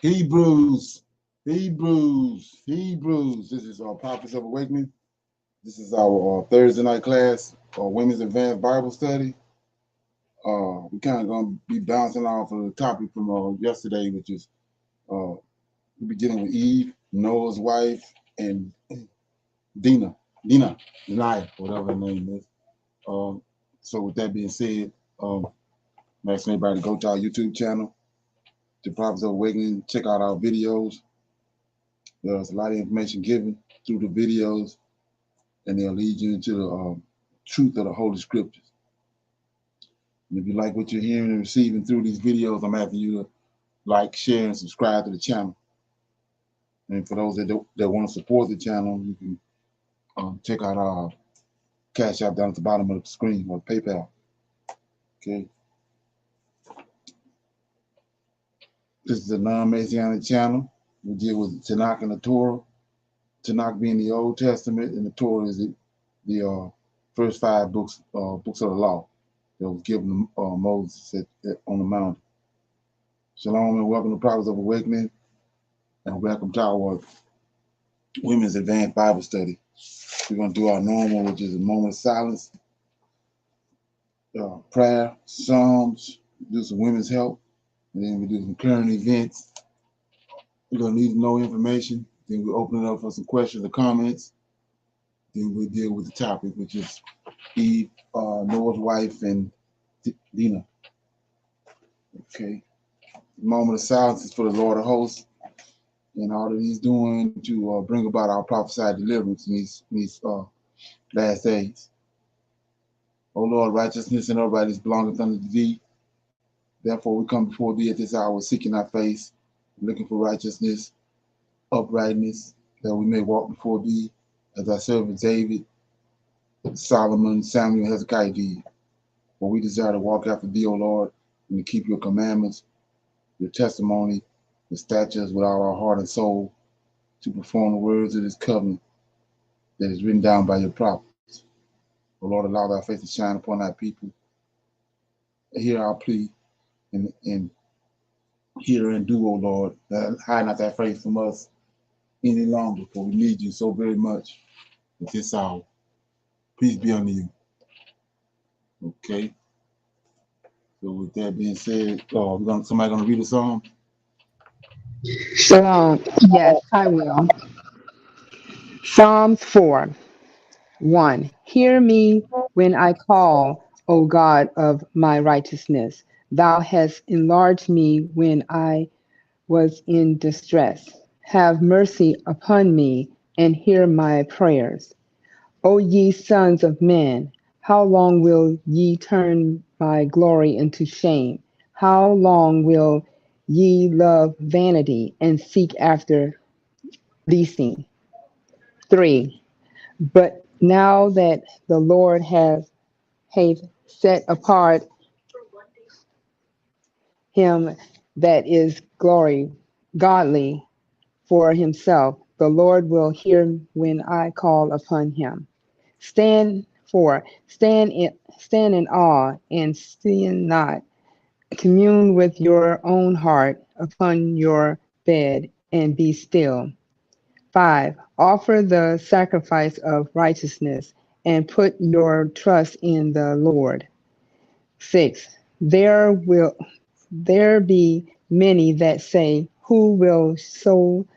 Hebrews, Hebrews. This is our Prophets of Awakening. This is our Thursday night class, Women's Advanced Bible Study. We kind of going to be bouncing off of the topic from yesterday, which is we'll be dealing with Eve, Noah's wife, and DINAH, whatever her name is. So with that being said, I'm asking everybody to go to our YouTube channel, to Prophets of Awakening, check out our videos. There's a lot of information given through the videos, and they'll lead you into the truth of the Holy Scriptures. And if you like what you're hearing and receiving through these videos, I'm asking you to like, share, and subscribe to the channel. And for those that want to support the channel, you can check out our Cash App down at the bottom of the screen, or PayPal. Okay. This is a non-Messianic channel. We deal with Tanakh and the Torah. Tanakh being the Old Testament, and the Torah is the first 5 books of the law that was given to Moses on the mountain. Shalom and welcome to Prophets of Awakening, and welcome to our Women's Advanced Bible Study. We're going to do our normal, which is a moment of silence, prayer, Psalms, do some women's help, and then we do some current events. We're going to need to know information. Then we open it up for some questions or comments. Then we deal with the topic, which is Eve, Noah's wife, and DINAH. Okay. The moment of silence is for the Lord of hosts and all that he's doing to bring about our prophesied deliverance in these last days. O Lord, righteousness and uprightness belongeth unto thee. Therefore we come before thee at this hour, seeking thy face, looking for righteousness, uprightness, that we may walk before thee as thy servant David, Solomon, Samuel, Hezekiah did. For we desire to walk after thee, O Lord, and to keep your commandments, your testimony, the statutes with all our heart and soul, to perform the words of this covenant that is written down by your prophets. O Lord, allow thy face to shine upon thy people. Hear our plea, and hear and do, O Lord. Hide not thy face from us any longer, for we need you so very much at this hour. Peace be unto you. Okay. So with that being said, somebody gonna read a song? Shalom. Yes, I will. Psalms 4. 1. Hear me when I call, O God of my righteousness. Thou hast enlarged me when I was in distress. Have mercy upon me and hear my prayers. O ye sons of men, how long will ye turn my glory into shame? How long will ye love vanity and seek after leasing? 3. But now that the Lord hath set apart him that is godly for himself, the Lord will hear when I call upon him. Stand in awe and sin not. Commune with your own heart upon your bed and be still. 5. Offer the sacrifice of righteousness and put your trust in the Lord. 6. There be many that say, who will show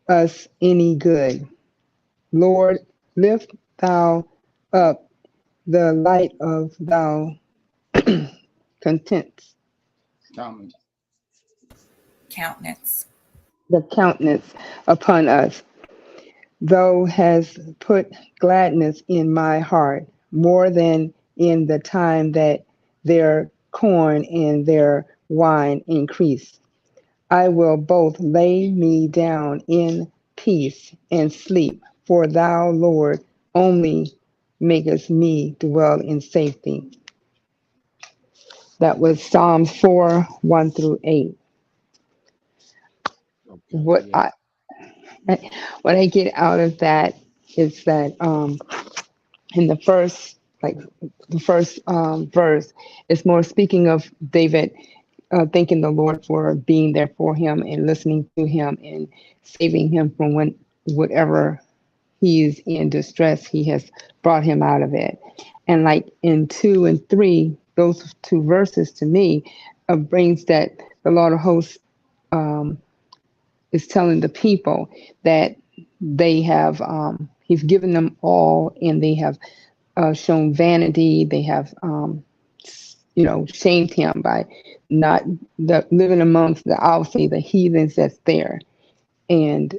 us any good? Lord, lift thou up the light of thou contents, Countenance. the countenance upon us. Thou hast put gladness in my heart more than in the time that their corn and their wine increased. I will both lay me down in peace and sleep, for thou, Lord, only makest me dwell in safety. That was Psalms 4, 1 through 8. Okay, What yeah. what I get out of that is that in the first verse, it's more speaking of David thanking the Lord for being there for him and listening to him and saving him from whatever he is in distress. He has brought him out of it. And like in 2 and 3, those two verses to me brings that the Lord of hosts um, is telling the people that they have, he's given them all, and they have shown vanity. They have, shamed him by not living amongst I'll say, the heathens that's there. And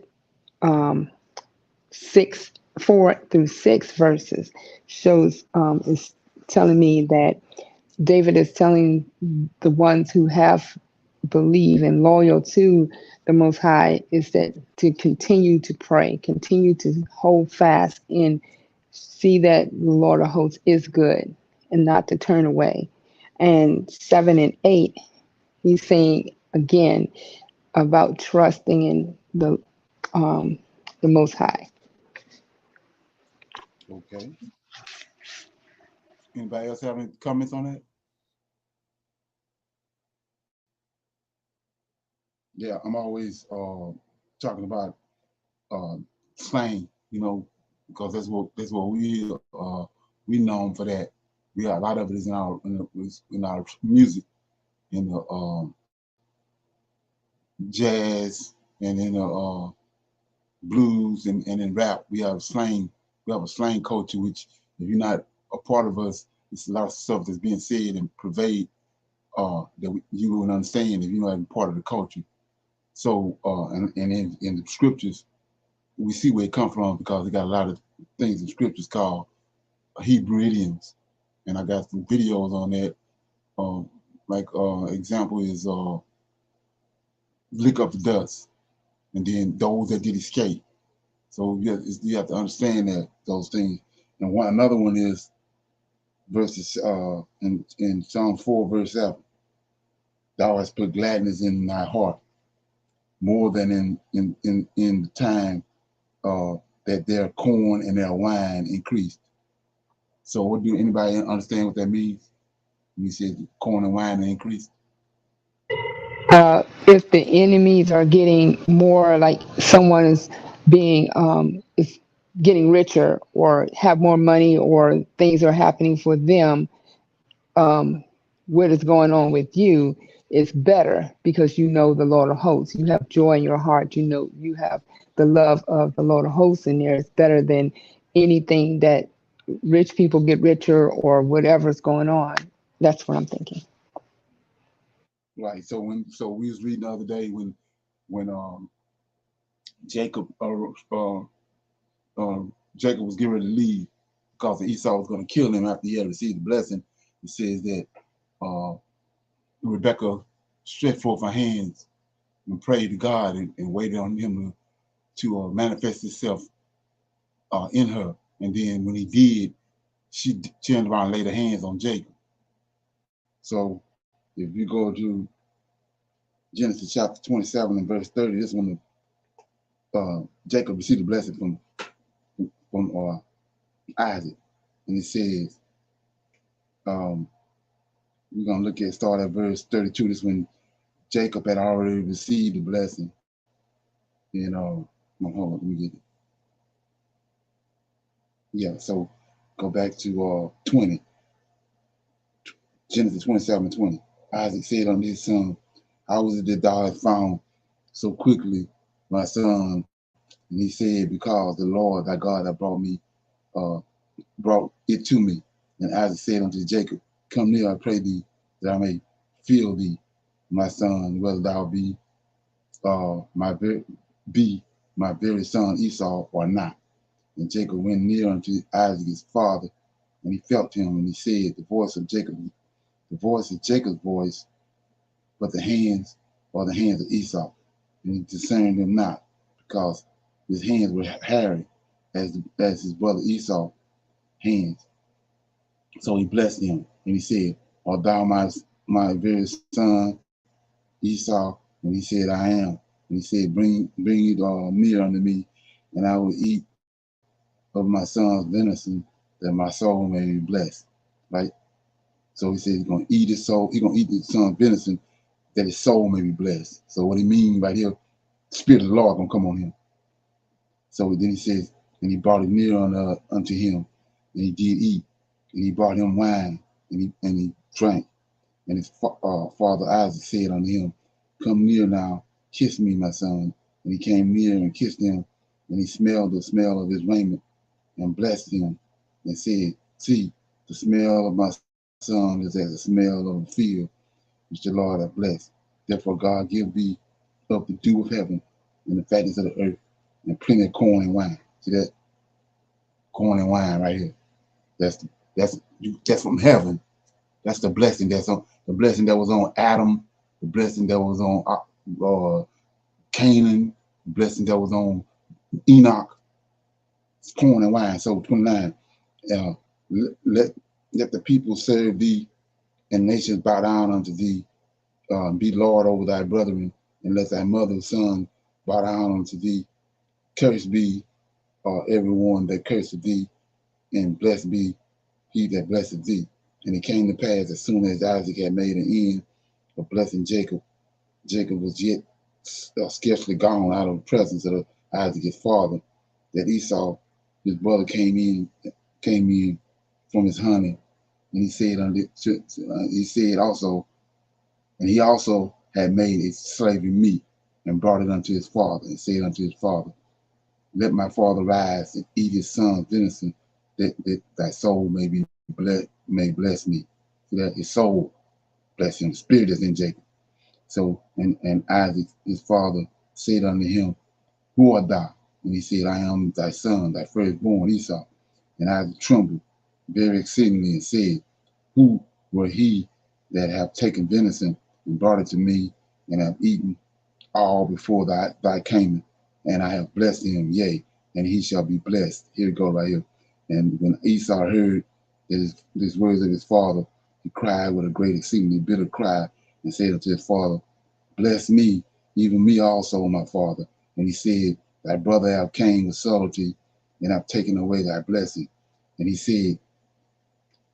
um, 4 through 6 verses shows is telling me that David is telling the ones who have believe and loyal to the Most High is that to continue to pray, continue to hold fast, and see that the Lord of hosts is good, and not to turn away. And 7 and 8, he's saying again about trusting in the Most High. Okay. Anybody else have any comments on that? Yeah, I'm always talking about slang, because that's what we known for that. We got a lot of it is in our music, in the jazz, and in the blues, and in rap. We have slang. We have a slang culture, which if you're not a part of us, it's a lot of stuff that's being said and pervade you wouldn't understand if you're not part of the culture. So, and in the scriptures, we see where it comes from because we got a lot of things in scriptures called Hebrew idioms, and I got some videos on that. Like example is lick up the dust, and then those that did escape. So you have to understand that those things. And another one is verses in Psalm 4 verse 7. Thou hast put gladness in thy heart more than in the time that their corn and their wine increased. So what do anybody understand what that means? When you said corn and wine increased? If the enemies are getting more, like someone is getting richer or have more money, or things are happening for them, what is going on with you is better because you know the Lord of hosts. You have joy in your heart. You know you have the love of the Lord of hosts in there. It's better than anything that rich people get richer or whatever's going on. That's what I'm thinking. Right. So we was reading the other day when Jacob Jacob was getting ready to leave because Esau was going to kill him after he had received the blessing. It says that uh, Rebecca stretched forth her hands and prayed to God and waited on him to manifest himself in her. And then when he did, she turned around and laid her hands on Jacob. So if you go to Genesis chapter 27 and verse 30, this one, Jacob received the blessing from Isaac. And it says, we're going to start at verse 32. This when Jacob had already received the blessing. And hold on, let me get it. Yeah, so go back to 20. Genesis 27:20. Isaac said unto his son, how was it that thou hast found so quickly my son? And he said, because the Lord thy God hath brought it to me. And Isaac said unto Jacob, come near, I pray thee, that I may feel thee, my son, whether thou be my very son Esau or not. And Jacob went near unto Isaac his father, and he felt him, and he said, the voice is Jacob's voice, but the hands are the hands of Esau. And he discerned them not, because his hands were hairy as his brother Esau's hands. So he blessed him, and he said, art thou my very son Esau? And he said, I am. And he said, bring it near unto me, and I will eat of my son's venison, that my soul may be blessed. Right? So he said he's gonna eat his soul, he's gonna eat the son's venison that his soul may be blessed. So what he means by here, Spirit of the Lord gonna come on him. So then he says, and he brought it near unto him, and he did eat, and he brought him wine, and he drank. And his father Isaac said unto him, come near now, kiss me, my son. And he came near and kissed him, and he smelled the smell of his raiment, and blessed him, and said, see, the smell of my son is as the smell of the field which the Lord hath blessed. Therefore God give thee of the dew of heaven and the fatness of the earth, and plenty of corn and wine. See that? Corn and wine right here. That's from heaven. That's the blessing that's on the blessing that was on Adam, the blessing that was on Canaan, the blessing that was on Enoch. It's corn and wine. So 29. Uh, let let the people serve thee, and nations bow down unto thee. Be Lord over thy brethren, and let thy mother's son bow down unto thee. Cursed be everyone that curseth thee, and blessed be he that blesseth thee. And it came to pass as soon as Isaac had made an end of blessing Jacob, Jacob was yet scarcely gone out of the presence of Isaac his father, that Esau his brother came in from his hunting, and he said also, and he also had made a slavery meat, and brought it unto his father, and said unto his father, let my father rise and eat his son's venison, that thy soul may bless me. So that his soul bless him. The spirit is in Jacob. So and Isaac his father said unto him, who art thou? And he said, I am thy son, thy firstborn Esau. And Isaac trembled very exceedingly, and said, who were he that have taken venison and brought it to me, and have eaten all before thy coming? And I have blessed him, yea, and he shall be blessed. Here we go right here. And when Esau heard these words of his father, he cried with a great exceedingly bitter cry, and said unto his father, bless me, even me also, my father. And he said, thy brother have came with subtlety, and have taken away thy blessing. And he said,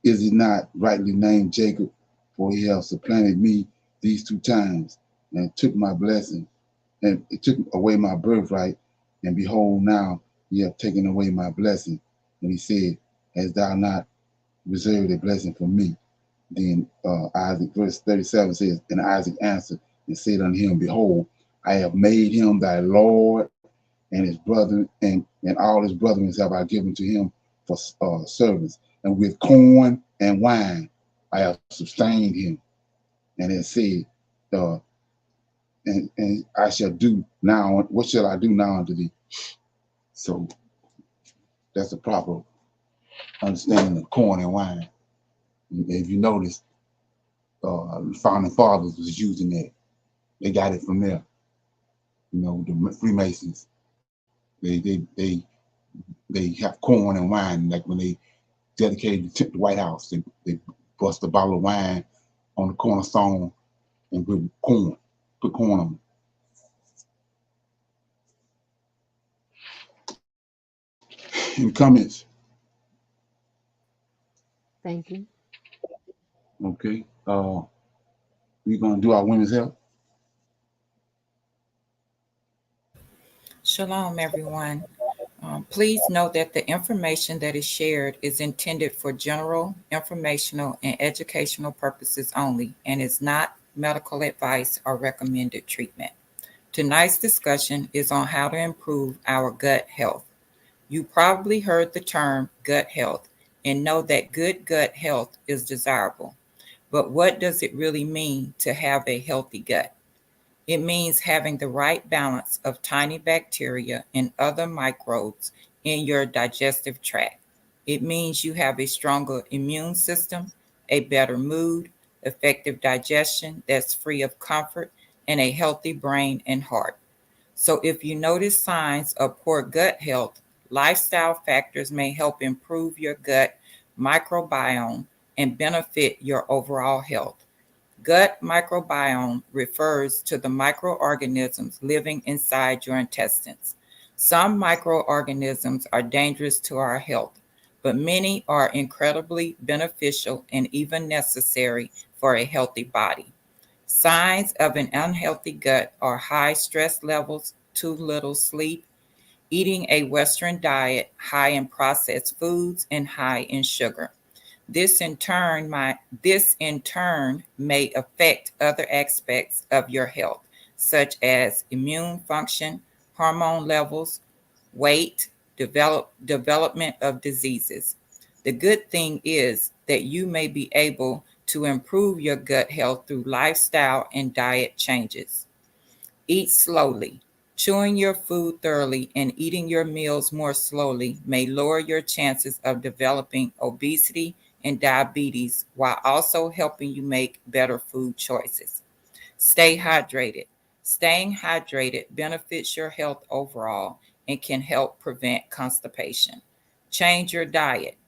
is he not rightly named Jacob? For he hath supplanted me these 2 times, and took my blessing, and it took away my birthright. And behold, now ye have taken away my blessing. And he said, hast thou not reserved a blessing for me? Then Isaac, verse 37 says, and Isaac answered and said unto him, behold, I have made him thy Lord, and his brother, and all his brethren have I given to him for servants. And with corn and wine I have sustained him. And it said, uh, and I shall do now, what shall I do now unto thee? So that's the proper understanding of corn and wine. If you notice, the founding fathers was using that. They got it from there. You know, the Freemasons, they have corn and wine. Like when they dedicated the White House, they bust a bottle of wine on the cornerstone and put corn on it. Any comments? Thank you. Okay. We're gonna do our women's health. Shalom, everyone. Please note that the information that is shared is intended for general, informational, and educational purposes only and is not medical advice or recommended treatment. Tonight's discussion is on how to improve our gut health. You probably heard the term gut health and know that good gut health is desirable. But what does it really mean to have a healthy gut? It means having the right balance of tiny bacteria and other microbes in your digestive tract. It means you have a stronger immune system, a better mood, effective digestion that's free of comfort, and a healthy brain and heart. So, if you notice signs of poor gut health, lifestyle factors may help improve your gut microbiome and benefit your overall health. Gut microbiome refers to the microorganisms living inside your intestines. Some microorganisms are dangerous to our health, but many are incredibly beneficial and even necessary for a healthy body. Signs of an unhealthy gut are high stress levels, too little sleep, eating a Western diet high in processed foods and high in sugar. This in turn may affect other aspects of your health, such as immune function, hormone levels, weight, development of diseases. The good thing is that you may be able to improve your gut health through lifestyle and diet changes. Eat slowly. Chewing your food thoroughly and eating your meals more slowly may lower your chances of developing obesity and diabetes while also helping you make better food choices. Stay hydrated. Staying hydrated benefits your health overall and can help prevent constipation. Change your diet.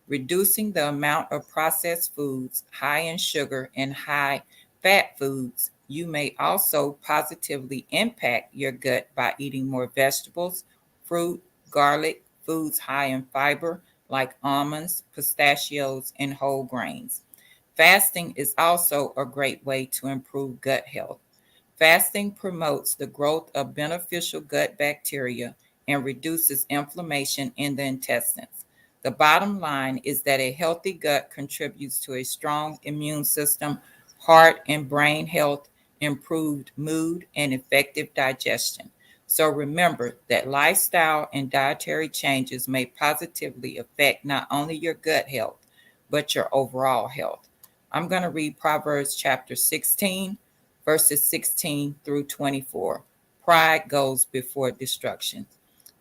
Reducing the amount of processed foods high in sugar and high fat foods. You may also positively impact your gut by eating more vegetables, fruit, garlic, foods high in fiber like almonds, pistachios, and whole grains. Fasting is also a great way to improve gut health. Fasting promotes the growth of beneficial gut bacteria and reduces inflammation in the intestines. The bottom line is that a healthy gut contributes to a strong immune system, heart and brain health, improved mood, and effective digestion. So remember that lifestyle and dietary changes may positively affect not only your gut health, but your overall health. I'm going to read Proverbs chapter 16, verses 16 through 24. Pride goes before destruction.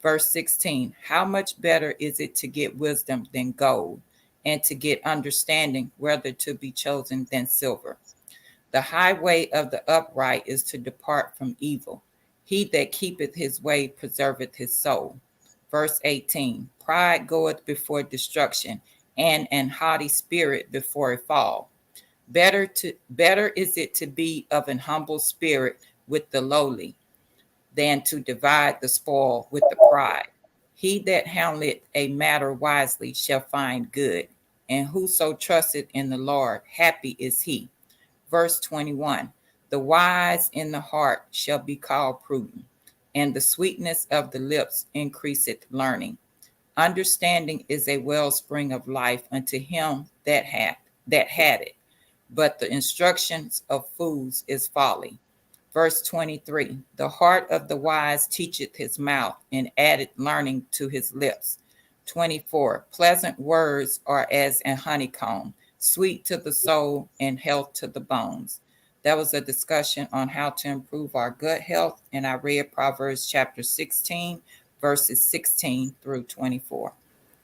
Verse 16, how much better is it to get wisdom than gold, and to get understanding rather to be chosen than silver? The highway of the upright is to depart from evil. He that keepeth his way preserveth his soul. Verse 18, pride goeth before destruction, and an haughty spirit before a fall. Better is it to be of an humble spirit with the lowly than to divide the spoil with the pride. He that handleth a matter wisely shall find good, and whoso trusteth in the Lord, happy is he. Verse 21, the wise in the heart shall be called prudent, and the sweetness of the lips increaseth learning. Understanding is a wellspring of life unto him that had it, but the instructions of fools is folly. Verse 23, the heart of the wise teacheth his mouth, and addeth learning to his lips. 24, pleasant words are as an honeycomb, sweet to the soul and health to the bones. That was a discussion on how to improve our gut health, and I read Proverbs chapter 16, verses 16 through 24.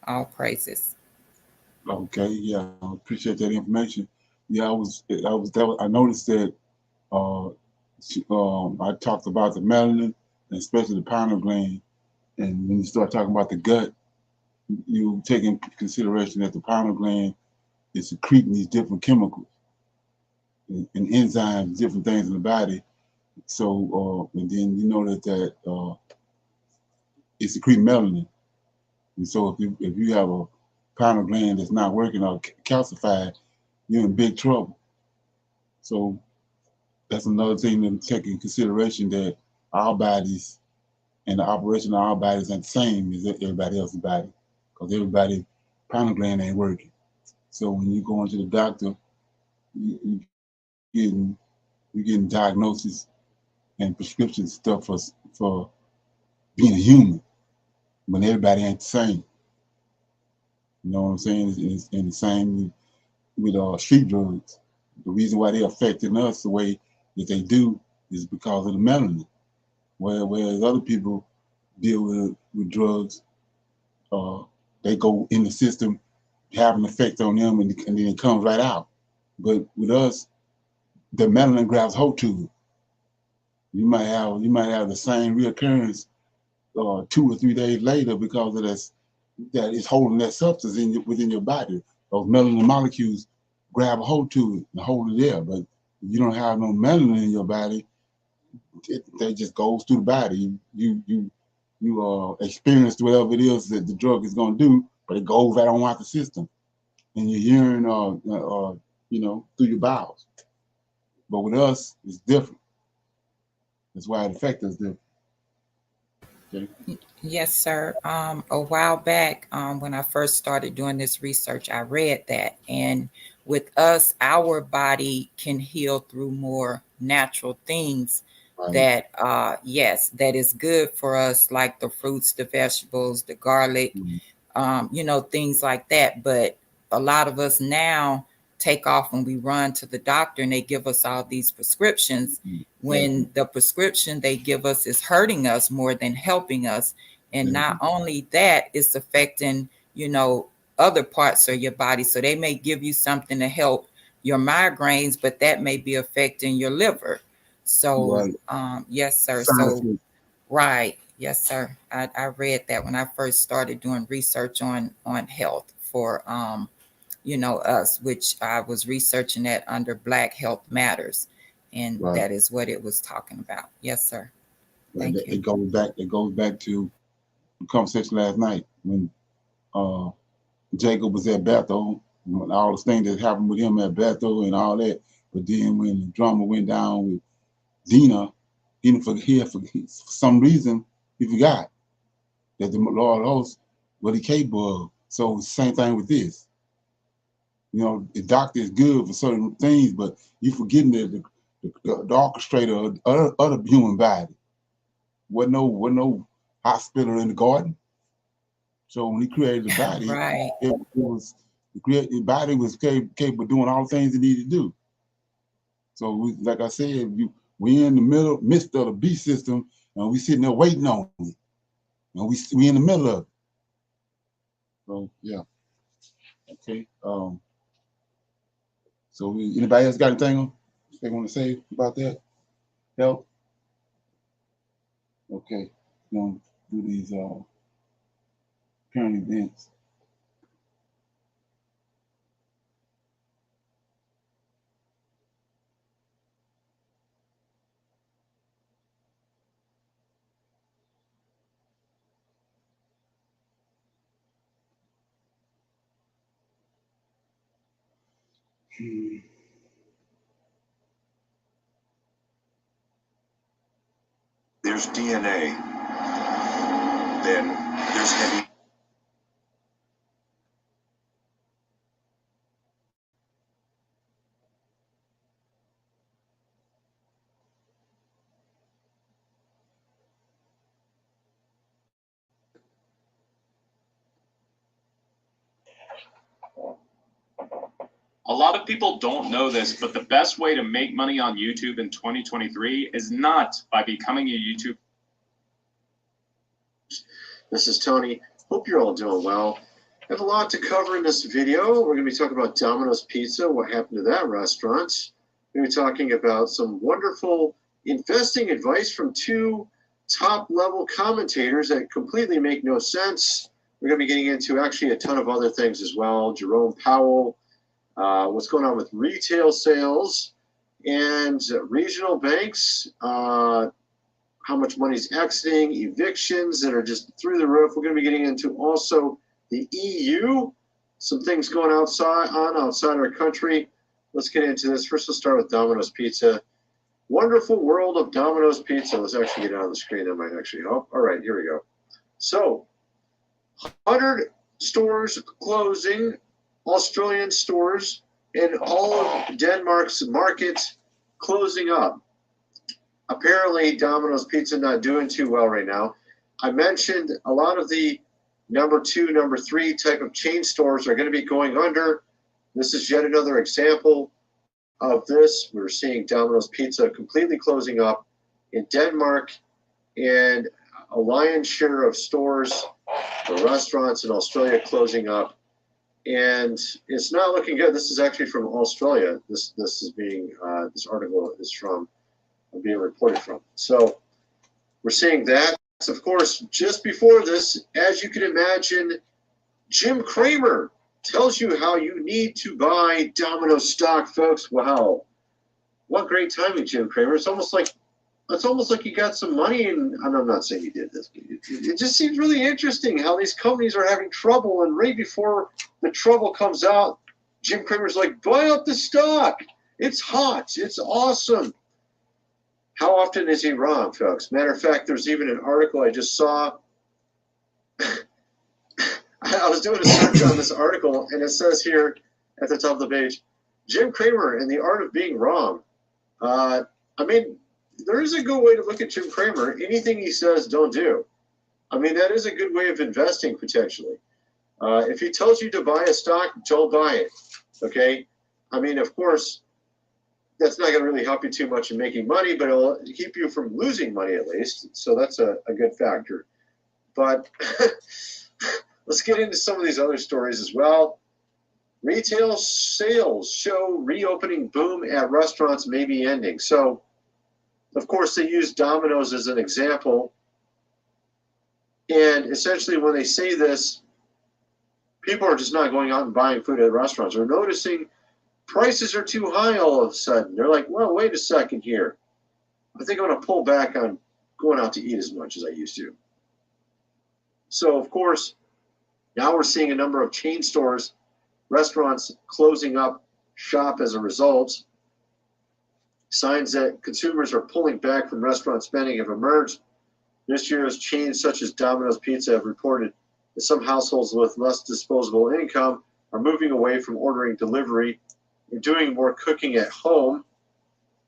All praises. Okay, yeah, I appreciate that information. Yeah, I noticed that uh, I talked about the melanin, and especially the pineal gland. And when you start talking about the gut, you take into consideration that the pineal gland is secreting these different chemicals and enzymes, different things in the body. So, and then you know that it secretes melanin. And so if you have a pineal gland that's not working or calcified, you're in big trouble. So that's another thing to take in consideration, that our bodies and the operation of our bodies ain't the same as everybody else's body, because everybody's pineal gland ain't working. So when you go into the doctor, you getting you getting diagnosis and prescription stuff for being a human, when everybody ain't the same. You know what I'm saying? And the same with street drugs. The reason why they're affecting us the way that they do is because of the melanin. Whereas other people deal with drugs, uh, they go in the system, have an effect on them, and then it comes right out. But with us, the melanin grabs hold to it. You might have the same reoccurrence 2 or 3 days later, because of that is holding that substance within your body. Those melanin molecules grab a hold to it and hold it there. But if you don't have no melanin in your body, that just goes through the body. You experience whatever it is that the drug is going to do, but it goes right on out the system, and your urine, through your bowels. But with us, it's different. That's why it affects us different. Okay. Yes, sir. A while back, when I first started doing this research, I read that. And with us, our body can heal through more natural things Right. that, yes, that is good for us, like the fruits, the vegetables, the garlic, Mhm. Things like that. But a lot of us now take off when we run to the doctor and they give us all these prescriptions Exactly. when the prescription they give us is hurting us more than helping us. And not Exactly. only that, it's affecting, other parts of your body. So they may give you something to help your migraines, but that may be affecting your liver. So, Right. yes, sir. So Sinuses. right. Yes, sir. I read that when I first started doing research on health for us, which I was researching that under Black Health Matters. And Right. that is what it was talking about. Yes, sir. Right. Thank you. It goes back. It goes back to the conversation last night when uh, Jacob was at Bethel, when all the things that happened with him at Bethel and all that. But then when the drama went down with DINAH, for some reason he forgot that the Lord hosts what he capable of. So same thing with this. The doctor is good for certain things, but you forgetting the orchestrator of the human body. Wasn't no hospital in the garden. So when he created the body, Right. it was the body was capable of doing all the things it needed to do. So like I said, we in the midst of the beast system, and we sitting there waiting on it, and we in the middle of it. So yeah, okay. So anybody else got anything they want to say about that? Help? Okay, we're gonna do these current events. There's DNA, then there's heavy. A lot of people don't know this, but the best way to make money on YouTube in 2023 is not by becoming a YouTube. This is Tony. Hope you're all doing well. I have a lot to cover in this video. We're going to be talking about Domino's Pizza, what happened to that restaurant. We're going to be talking about some wonderful investing advice from two top-level commentators that completely make no sense. We're going to be getting into actually a ton of other things as well. Jerome Powell, what's going on with retail sales and regional banks, how much money's exiting, evictions that are just through the roof. We're going to be getting into also the EU, some things going outside our country. Let's get into this. First, let's start with Domino's Pizza. Wonderful world of Domino's Pizza. Let's actually get out of the screen. That might actually help. All right, here we go. So, 100 stores closing, Australian stores, and all of Denmark's markets closing up. Apparently, Domino's Pizza not doing too well right now. I mentioned a lot of the number 2, number 3 type of chain stores are going to be going under. This is yet another example of this. We're seeing Domino's Pizza completely closing up in Denmark, and a lion's share of stores or restaurants in Australia closing up. And it's not looking good. This is actually from Australia. This is being this article is from being reported from. So we're seeing that. Of course, just before this, as you can imagine, Jim Cramer tells you how you need to buy Domino's stock, folks. Wow, what great timing, Jim Cramer! It's almost like you got some money, and I'm not saying you did this, but it just seems really interesting how these companies are having trouble, and right before the trouble comes out, Jim Cramer's like, buy up the stock. It's hot. It's awesome. How often is he wrong, folks? Matter of fact, there's even an article I just saw. I was doing a search on this article, and it says here at the top of the page, Jim Cramer and the Art of Being Wrong. I mean, there is a good way to look at Jim Cramer. Anything he says, don't do. I mean, that is a good way of investing, potentially. If he tells you to buy a stock, don't buy it, okay? I mean, of course, that's not going to really help you too much in making money, but it'll keep you from losing money at least. So that's a good factor. But let's get into some of these other stories as well. Retail sales show reopening boom at restaurants may be ending. So, of course, they use Domino's as an example. And essentially when they say this, people are just not going out and buying food at restaurants. They're noticing prices are too high all of a sudden. They're like, well, wait a second here. I think I'm going to pull back on going out to eat as much as I used to. So, of course, now we're seeing a number of chain stores, restaurants closing up shop as a result. Signs that consumers are pulling back from restaurant spending have emerged. This year's chains such as Domino's Pizza have reported that some households with less disposable income are moving away from ordering delivery and doing more cooking at home.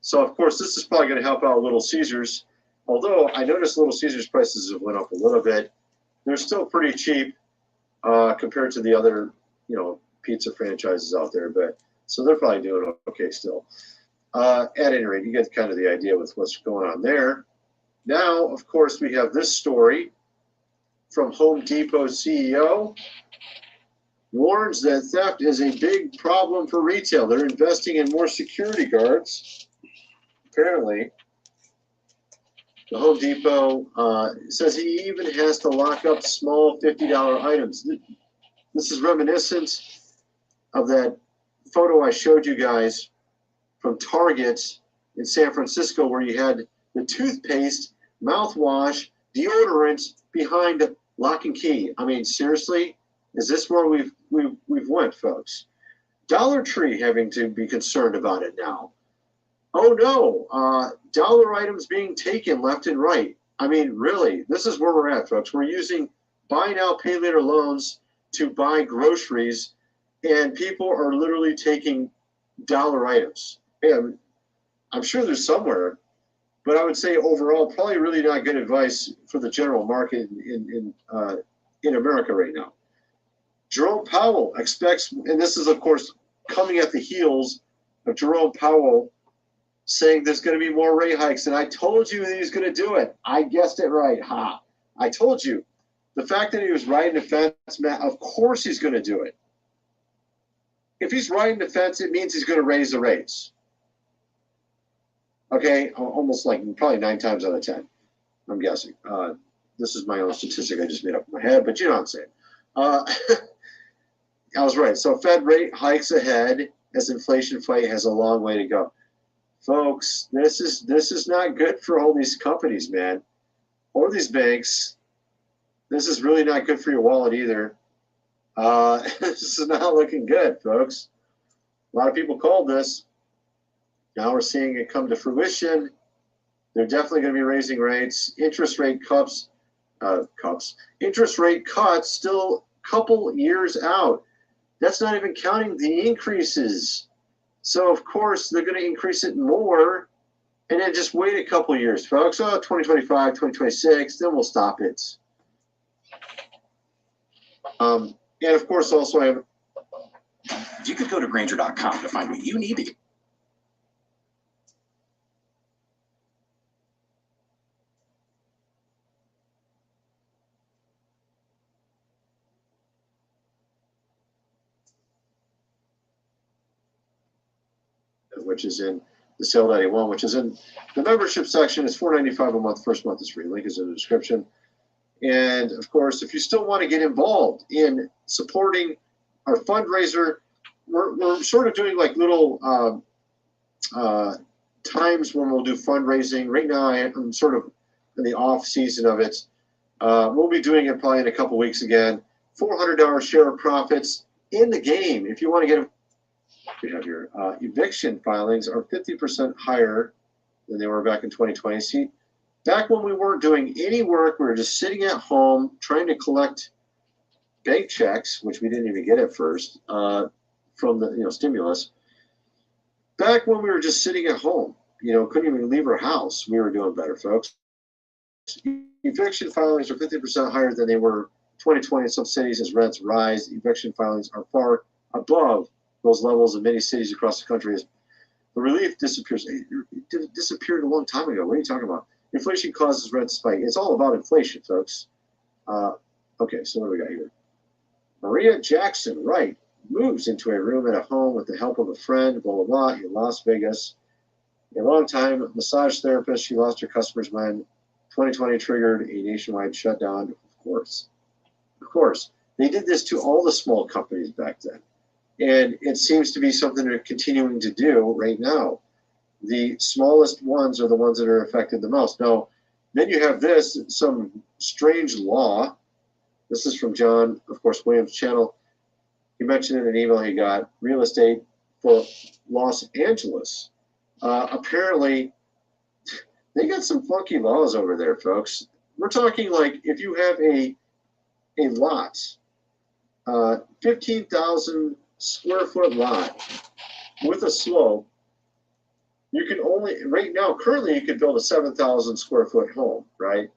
So, of course, this is probably going to help out Little Caesars. Although I noticed Little Caesars prices have went up a little bit. They're still pretty cheap compared to the other, pizza franchises out there. But so they're probably doing okay still. At any rate, you get kind of the idea with what's going on there. Now, of course, we have this story from Home Depot CEO. Warns that theft is a big problem for retail. They're investing in more security guards. Apparently, the Home Depot says he even has to lock up small $50 items. This is reminiscent of that photo I showed you guys from Target in San Francisco, where you had the toothpaste, mouthwash, deodorant behind lock and key. I mean, seriously, is this where we've went, folks? Dollar Tree having to be concerned about it now. Oh no, dollar items being taken left and right. I mean, really, this is where we're at, folks. We're using buy now, pay later loans to buy groceries, and people are literally taking dollar items. And I'm sure there's somewhere, but I would say overall, probably really not good advice for the general market in America right now. Jerome Powell expects, and this is, of course, coming at the heels of Jerome Powell saying there's going to be more rate hikes, and I told you that he's going to do it. I guessed it right. Ha! I told you. The fact that he was riding the fence, Matt, of course he's going to do it. If he's riding the fence, it means he's going to raise the rates. Okay, almost like probably 9 times out of 10, I'm guessing. This is my own statistic I just made up in my head, but you know what I'm saying. I was right. So Fed rate hikes ahead as inflation fight has a long way to go. Folks, this is not good for all these companies, man, or these banks. This is really not good for your wallet either. This is not looking good, folks. A lot of people called this. Now we're seeing it come to fruition. They're definitely going to be raising rates. Interest rate cuts still a couple years out. That's not even counting the increases. So, of course, they're going to increase it more, and then just wait a couple years, folks. 2025, 2026, then we'll stop it. And, of course, also I have... You could go to Grainger.com to find what you need to get. which is in the Sale.81, which is in the membership section. It's $4.95 a month. First month is free. Link is in the description. And of course, if you still want to get involved in supporting our fundraiser, we're sort of doing like little times when we'll do fundraising. Right now, I'm sort of in the off season of it. We'll be doing it probably in a couple weeks again. $400 share of profits in the game. If you want to get we have here? Eviction filings are 50% higher than they were back in 2020. See, back when we weren't doing any work, we were just sitting at home trying to collect bank checks, which we didn't even get at first, from the stimulus. Back when we were just sitting at home, couldn't even leave our house, we were doing better, folks. Eviction filings are 50% higher than they were 2020 in some cities as rents rise. Eviction filings are far above those levels in many cities across the country. As the relief disappears. It disappeared a long time ago. What are you talking about? Inflation causes rent to spike. It's all about inflation, folks. Okay, so what do we got here? Maria Jackson Wright moves into a room at a home with the help of a friend, blah, blah, blah, in Las Vegas. A long-time massage therapist, she lost her customer's mind. 2020 triggered a nationwide shutdown, of course. Of course. They did this to all the small companies back then. And it seems to be something they're continuing to do right now. The smallest ones are the ones that are affected the most. Now, then you have this, some strange law. This is from John, of course, Williams' channel. He mentioned in an email he got, real estate for Los Angeles. Apparently, they got some funky laws over there, folks. We're talking like if you have a lot, 15,000 square foot lot with a slope, you can only, right now, currently you can build a 7,000 square foot home, right?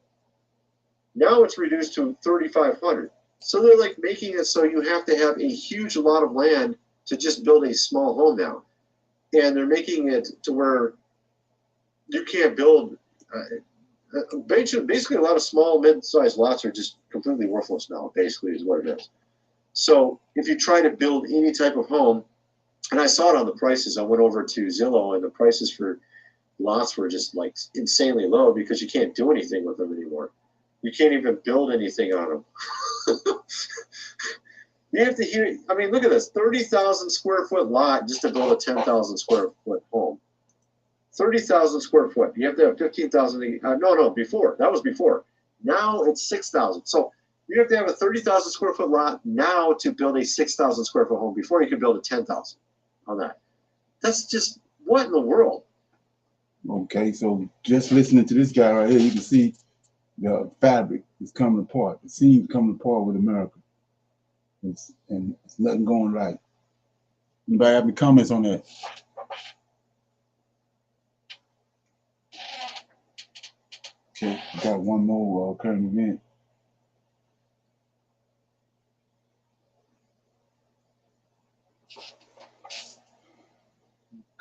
Now it's reduced to 3,500. So they're like making it so you have to have a huge lot of land to just build a small home now. And they're making it to where you can't build, basically a lot of small, mid-sized lots are just completely worthless now, basically is what it is. So if you try to build any type of home, and I saw it on the prices, I went over to Zillow and the prices for lots were just like insanely low because you can't do anything with them anymore. You can't even build anything on them. You have to hear, I mean, look at this, 30,000 square foot lot just to build a 10,000 square foot home. 30,000 square foot. You have to have 15,000. No, before. That was before. Now it's 6,000. So you have to have a 30,000 square foot lot now to build a 6,000 square foot home before you can build a 10,000 on that. That's just, what in the world? Okay, so just listening to this guy right here, you can see the fabric is coming apart. The seams coming apart with America. It's nothing going right. Anybody have any comments on that? Okay, we got one more current event.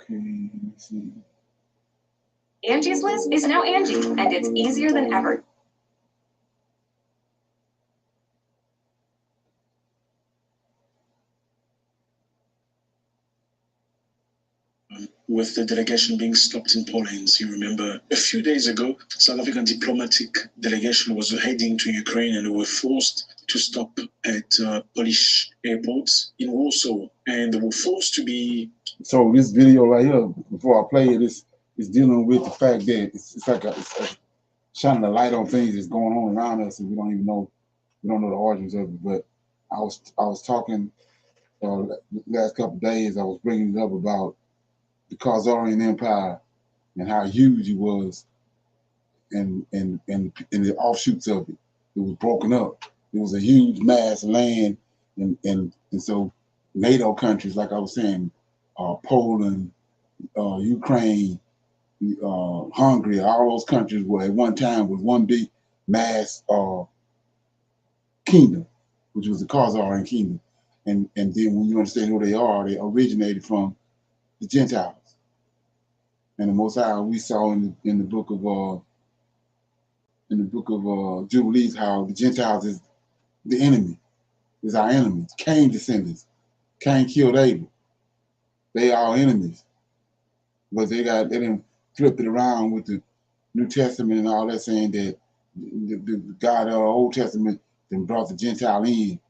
Okay, let me see. Angie's List is now Angie, and it's easier than ever. With the delegation being stopped in Poland, you remember a few days ago, South African diplomatic delegation was heading to Ukraine and were forced to stop at Polish airports in Warsaw, and they were forced to be. So this video right here, before I play it, is dealing with the fact that it's like it's shining a light on things that's going on around us, and we don't even know, we don't know the origins of it. But I was talking the last couple of days, I was bringing it up about the Khazarian Empire and how huge it was, and the offshoots of it. It was broken up. It was a huge mass of land, and so NATO countries, like I was saying, Poland, Ukraine, Hungary, all those countries were at one time was one big mass kingdom, which was the Khazarian kingdom. And then when you understand who they are, they originated from the Gentiles. And the Most High, we saw in the book of Jubilees how the Gentiles is the enemy, is our enemy. Cain descendants. Cain killed Abel. They are enemies, but they didn't flip it around with the New Testament and all that, saying that the God of the Old Testament then brought the Gentile in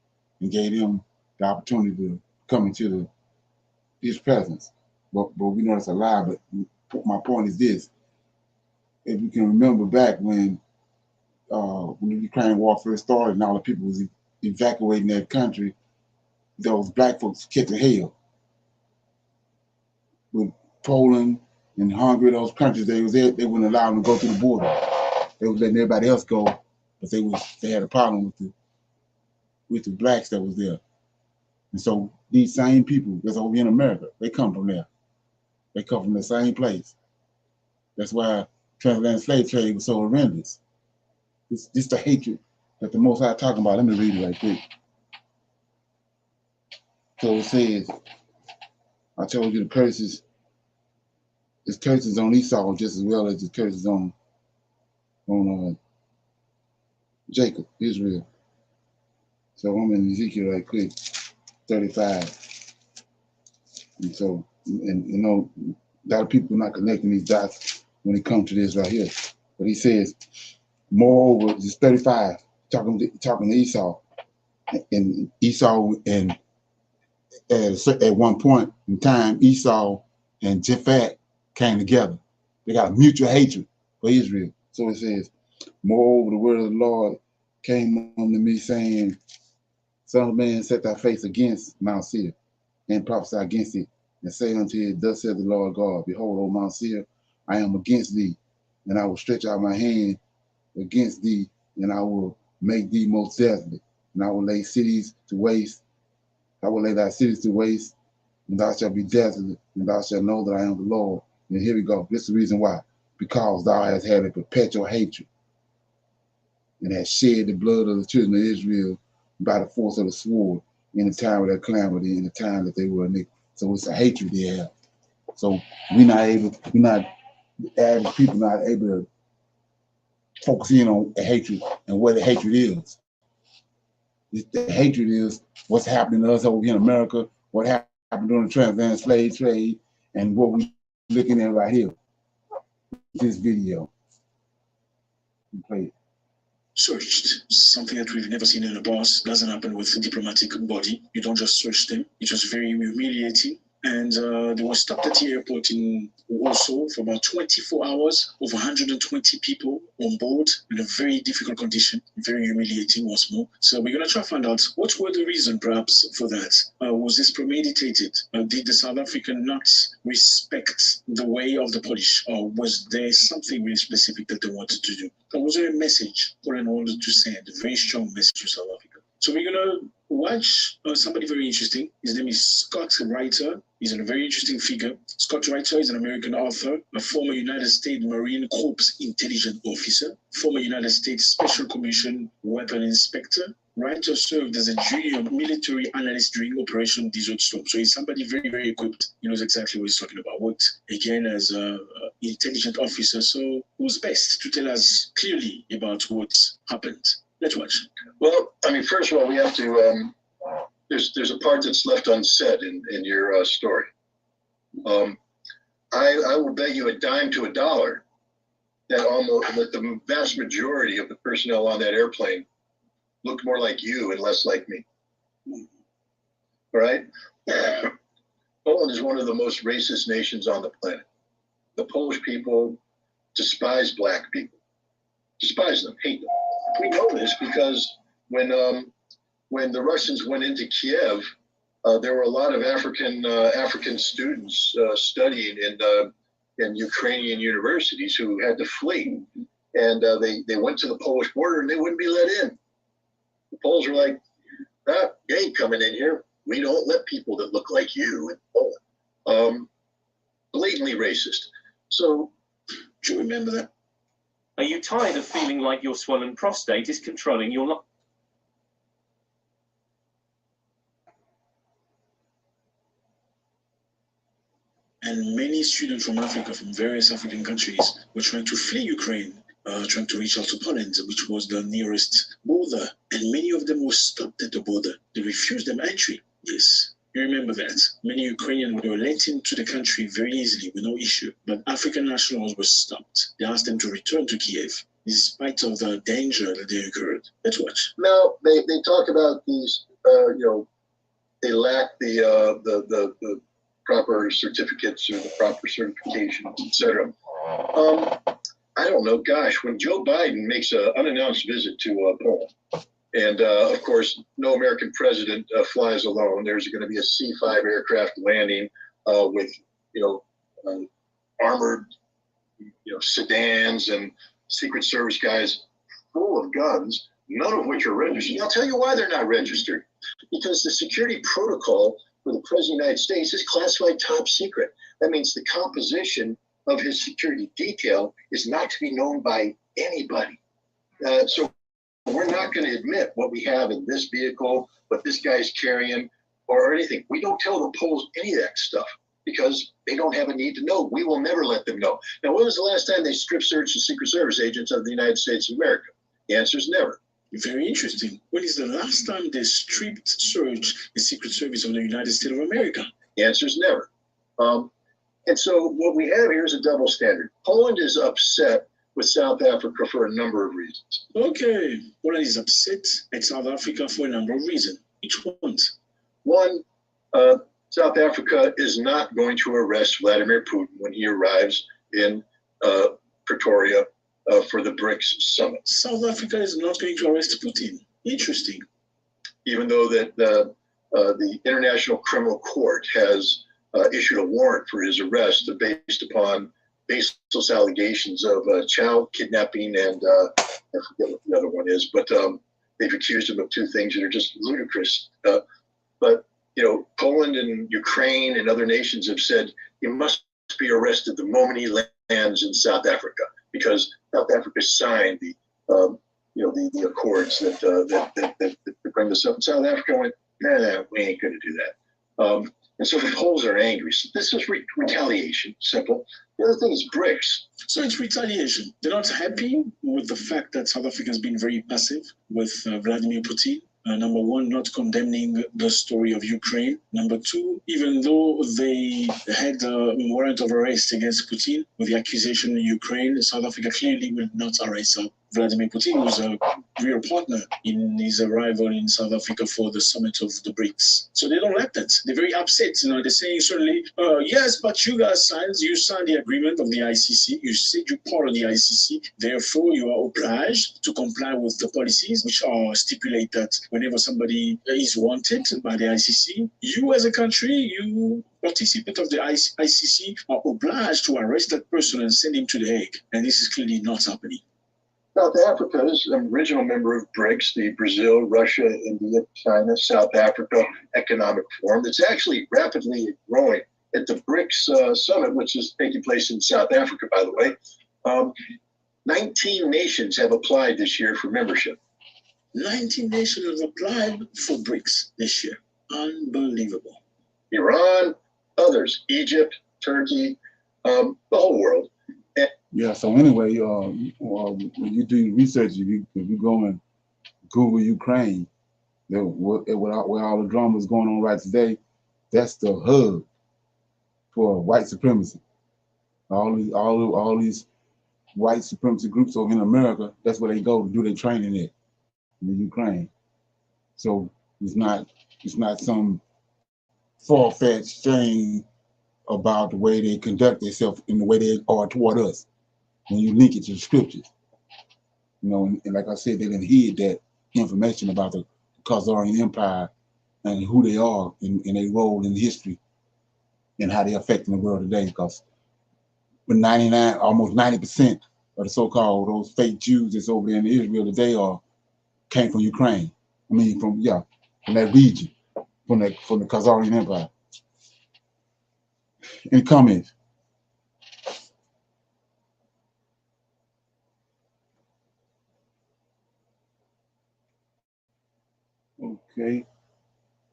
and gave them the opportunity to come into His presence. But we know it's a lie. But my point is this: if you can remember back when the Ukraine war first started and all the people was evacuating that country, those black folks catching hell. with Poland and Hungary, those countries, they wouldn't allow them to go through the border. They was letting everybody else go, but they had a problem with the blacks that was there. And so these same people that's over in America, they come from there. They come from the same place. That's why transatlantic slave trade was so horrendous. It's the hatred that the Most High talking about. Let me read it right quick. So it says, I told you the curses, it's curses on Esau just as well as the curses on Jacob, Israel. So I'm in Ezekiel right quick, 35. And so, and you know, a lot of people are not connecting these dots when it comes to this right here. But he says, moreover, it's 35, talking to Esau. And Esau, and at one point in time, Esau and Japhet came together. They got a mutual hatred for Israel. So it says, moreover, the word of the Lord came unto me, saying, Son of man, set thy face against Mount Seir, and prophesy against it, and say unto it, Thus saith the Lord God, Behold, O Mount Seir, I am against thee, and I will stretch out my hand against thee, and I will make thee most desolate, and I will lay cities to waste. I will lay thy cities to waste, and thou shalt be desolate, and thou shalt know that I am the Lord. And here we go. This is the reason why. Because thou hast had a perpetual hatred, and hast shed the blood of the children of Israel by the force of the sword in the time of their calamity, in the time that they were iniquitous. So it's a hatred they have. So the average people not able to focus in on the hatred and what the hatred is. The hatred is what's happening to us over here in America, what happened during the transatlantic slave trade, and what we're looking at right here. This video. Play it. Searched, something that we've never seen in a boss. Doesn't happen with a diplomatic body. You don't just search them. It was very humiliating. And they were stopped at the airport in Warsaw for about 24 hours, over 120 people on board in a very difficult condition, very humiliating once more. So we're going to try to find out what were the reasons perhaps for that. Was this premeditated? Did the South African not respect the way of the Polish? Or was there something really specific that they wanted to do? Or was there a message Poland wanted to send, a very strong message to South Africa? So we're going to watch somebody very interesting. His name is Scott Reiter. He's a very interesting figure. Scott Reiter is an American author, a former United States Marine Corps intelligence officer, former United States Special Commission weapon inspector. Reiter served as a junior military analyst during Operation Desert Storm. So he's somebody very, very equipped. He knows exactly what he's talking about. Worked again as an intelligence officer. So who's best to tell us clearly about what happened? Let's watch. Well, I mean, first of all, we have to. There's a part that's left unsaid in your story. I will bet you a dime to a dollar that the vast majority of the personnel on that airplane looked more like you and less like me. All right? Poland is one of the most racist nations on the planet. The Polish people despise black people, despise them, hate them. We know this because when the Russians went into Kiev, there were a lot of African students studying in Ukrainian universities who had to flee, and they went to the Polish border and they wouldn't be let in. The Poles were like, you ain't coming in here. We don't let people that look like you in Poland. Blatantly racist. So, do you remember that? Are you tired of feeling like your swollen prostate is controlling your life? And many students from Africa, from various African countries, were trying to flee Ukraine, trying to reach out to Poland, which was the nearest border. And many of them were stopped at the border. They refused them entry. Yes, you remember that. Many Ukrainians were let into the country very easily with no issue. But African nationals were stopped. They asked them to return to Kiev, in spite of the danger that they incurred. Let's watch. Now, they talk about these, they lack the proper certificates or the proper certifications, etc. I don't know, gosh, when Joe Biden makes an unannounced visit to Poland, and of course, no American president flies alone. There's going to be a C-5 aircraft landing with armored, sedans and Secret Service guys full of guns, none of which are registered. And I'll tell you why they're not registered. Because the security protocol for the President of the United States is classified top secret. That means the composition of his security detail is not to be known by anybody. So we're not going to admit what we have in this vehicle, what this guy's carrying, or anything. We don't tell the polls any of that stuff because they don't have a need to know. We will never let them know. Now, when was the last time they strip searched the Secret Service agents of the United States of America? The answer is never. Very interesting. When is the last time they stripped search the Secret Service of the United States of America? The answer is never. And so what we have here is a double standard. Poland is upset with South Africa for a number of reasons. Okay, Poland is upset at South Africa for a number of reasons. Which ones? One, South Africa is not going to arrest Vladimir Putin when he arrives in Pretoria for the BRICS summit. South Africa is not going to arrest Putin. Interesting. Even though that the International Criminal Court has issued a warrant for his arrest based upon baseless allegations of child kidnapping and I forget what the other one is, but they've accused him of two things that are just ludicrous. But Poland and Ukraine and other nations have said he must be arrested the moment he lands in South Africa, because South Africa signed the accords that bring this up. And South Africa went, nah, we ain't going to do that. And so the Poles are angry. So this is retaliation, simple. The other thing is BRICS. So it's retaliation. They're not happy with the fact that South Africa has been very passive with Vladimir Putin. Number one, not condemning the story of Ukraine. Number two, even though they had a warrant of arrest against Putin with the accusation in Ukraine, South Africa clearly will not arrest Vladimir Putin, who's a real partner in his arrival in South Africa for the summit of the BRICS. So they don't like that. They're very upset. They're saying certainly, yes, but you guys signed the agreement of the ICC. You said you're part of the ICC. Therefore, you are obliged to comply with the policies, which are stipulate that whenever somebody is wanted by the ICC, you as a country, you participant of the ICC are obliged to arrest that person and send him to The Hague. And this is clearly not happening. South Africa is an original member of BRICS, the Brazil, Russia, India, China, South Africa Economic Forum. That's actually rapidly growing at the BRICS summit, which is taking place in South Africa, by the way. 19 nations have applied this year for membership. 19 nations have applied for BRICS this year. Unbelievable. Iran, others, Egypt, Turkey, the whole world. Yeah, so anyway, when you do research, if you go and Google Ukraine, where all the drama is going on right today, that's the hub for white supremacy. All these white supremacy groups over in America, that's where they go to do their training at, in Ukraine. So it's not some far-fetched thing about the way they conduct themselves and the way they are toward us. When you link it to the scriptures, and like I said, they didn't hid that information about the Khazarian Empire and who they are and their role in history and how they're affecting the world today. Because when almost 90% of the so-called those fake Jews that's over there in Israel today came from Ukraine. I mean, from that region, from the Khazarian Empire. Any comments? Okay,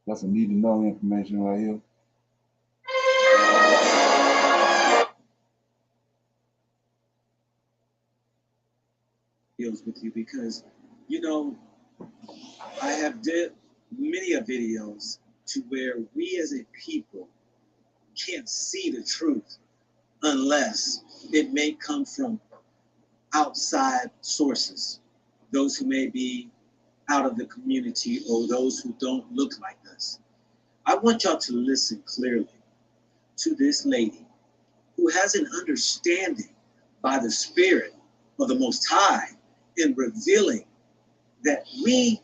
that's some need to know information right here. Deals with you because, I have did many videos to where we as a people can't see the truth unless it may come from outside sources, those who may be out of the community or those who don't look like us. I want y'all to listen clearly to this lady who has an understanding by the Spirit of the Most High in revealing that we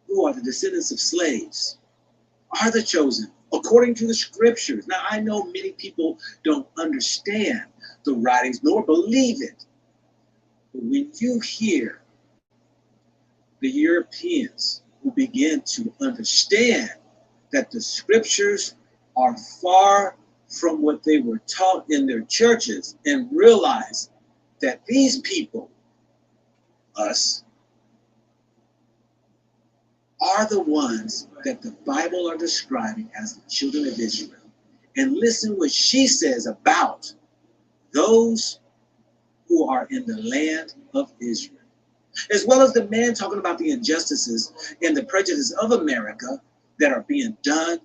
who are the descendants of slaves are the chosen according to the scriptures. Now, I know many people don't understand the writings nor believe it. But when you hear the Europeans who begin to understand that the scriptures are far from what they were taught in their churches and realize that these people, us, are the ones that the Bible are describing as the children of Israel. And listen what she says about those who are in the land of Israel. As well as the man talking about the injustices and the prejudice of America that are being done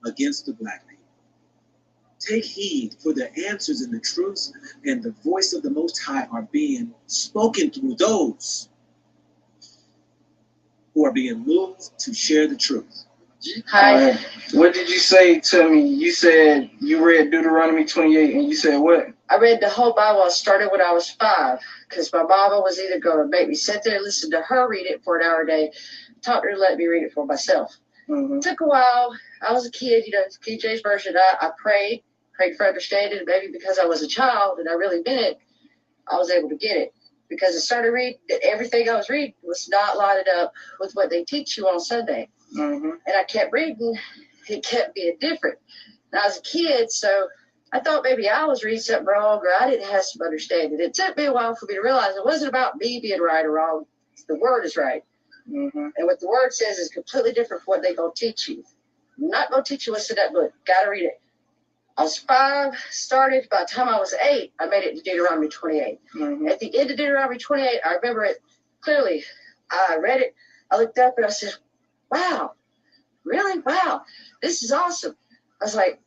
against the black people. Take heed, for the answers and the truths and the voice of the Most High are being spoken through those who are being moved to share the truth. Hi. What did you say to me? You said you read Deuteronomy 28 and you said what? I read the whole Bible. I started when I was 5 because my mama was either going to make me sit there and listen to her read it for an hour a day, taught her to let me read it for myself. Mm-hmm. Took a while. I was a kid, King James Version. I prayed for understanding. Maybe because I was a child and I really meant it, I was able to get it. Because I started reading, everything I was reading was not lining up with what they teach you on Sunday. Mm-hmm. And I kept reading, it kept being different. And I was a kid, so I thought maybe I was reading something wrong or I didn't have some understanding. It took me a while for me to realize it wasn't about me being right or wrong. The word is right. Mm-hmm. And what the word says is completely different from what they're going to teach you. I'm not going to teach you what's in that book. Got to read it. I was 5, started. By the time I was 8, I made it to Deuteronomy 28. Mm-hmm. At the end of Deuteronomy 28, I remember it clearly. I read it. I looked up and I said, wow, really? Wow, this is awesome. I was like,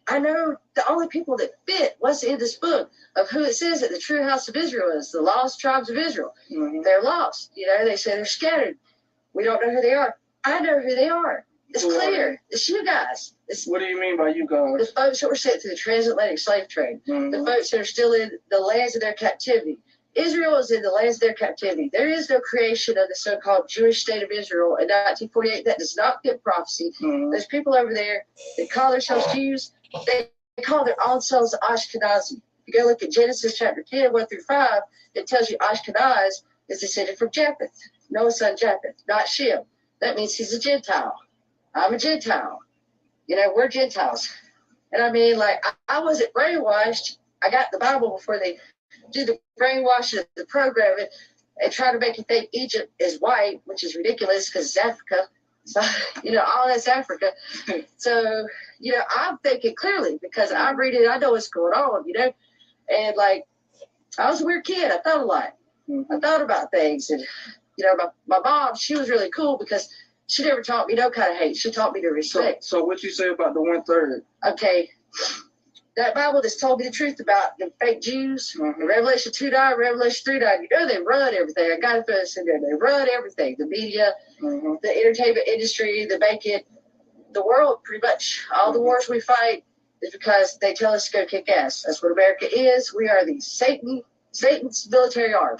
I know the only people that fit what's in this book of who it says that the true house of Israel is, the lost tribes of Israel. Mm-hmm. They're lost. They say they're scattered. We don't know who they are. I know who they are. It's clear. It's you guys. What do you mean by you guys? The folks that were sent through the transatlantic slave trade. Mm-hmm. The folks that are still in the lands of their captivity. Israel is in the lands of their captivity. There is no creation of the so-called Jewish state of Israel in 1948. That does not fit prophecy. Mm-hmm. There's people over there that call themselves Jews. They call their own selves Ashkenazi. If you go look at Genesis chapter 10, 1 through 5, it tells you Ashkenaz is descended from Japheth, Noah's son Japheth, not Shem. That means he's a Gentile. I'm a Gentile. We're Gentiles. And I mean, like, I wasn't brainwashed. I got the Bible before they do the brainwashing of the program and try to make you think Egypt is white, which is ridiculous because it's Africa. So, all that's Africa. So, I'm thinking clearly because I read it, I know what's going on, And, like, I was a weird kid. I thought a lot. I thought about things. And, my mom, she was really cool because she never taught me no kind of hate. She taught me to respect. So what you say about the 1/3? Okay. That Bible that's told me the truth about the fake Jews, Mm-hmm. Revelation 2:9, Revelation 3:9, they run everything. I got to throw this in there. They run everything. The media, Mm-hmm. the entertainment industry, the banking, the world, pretty much. All the wars we fight is because they tell us to go kick ass. That's what America is. We are the Satan's military arm.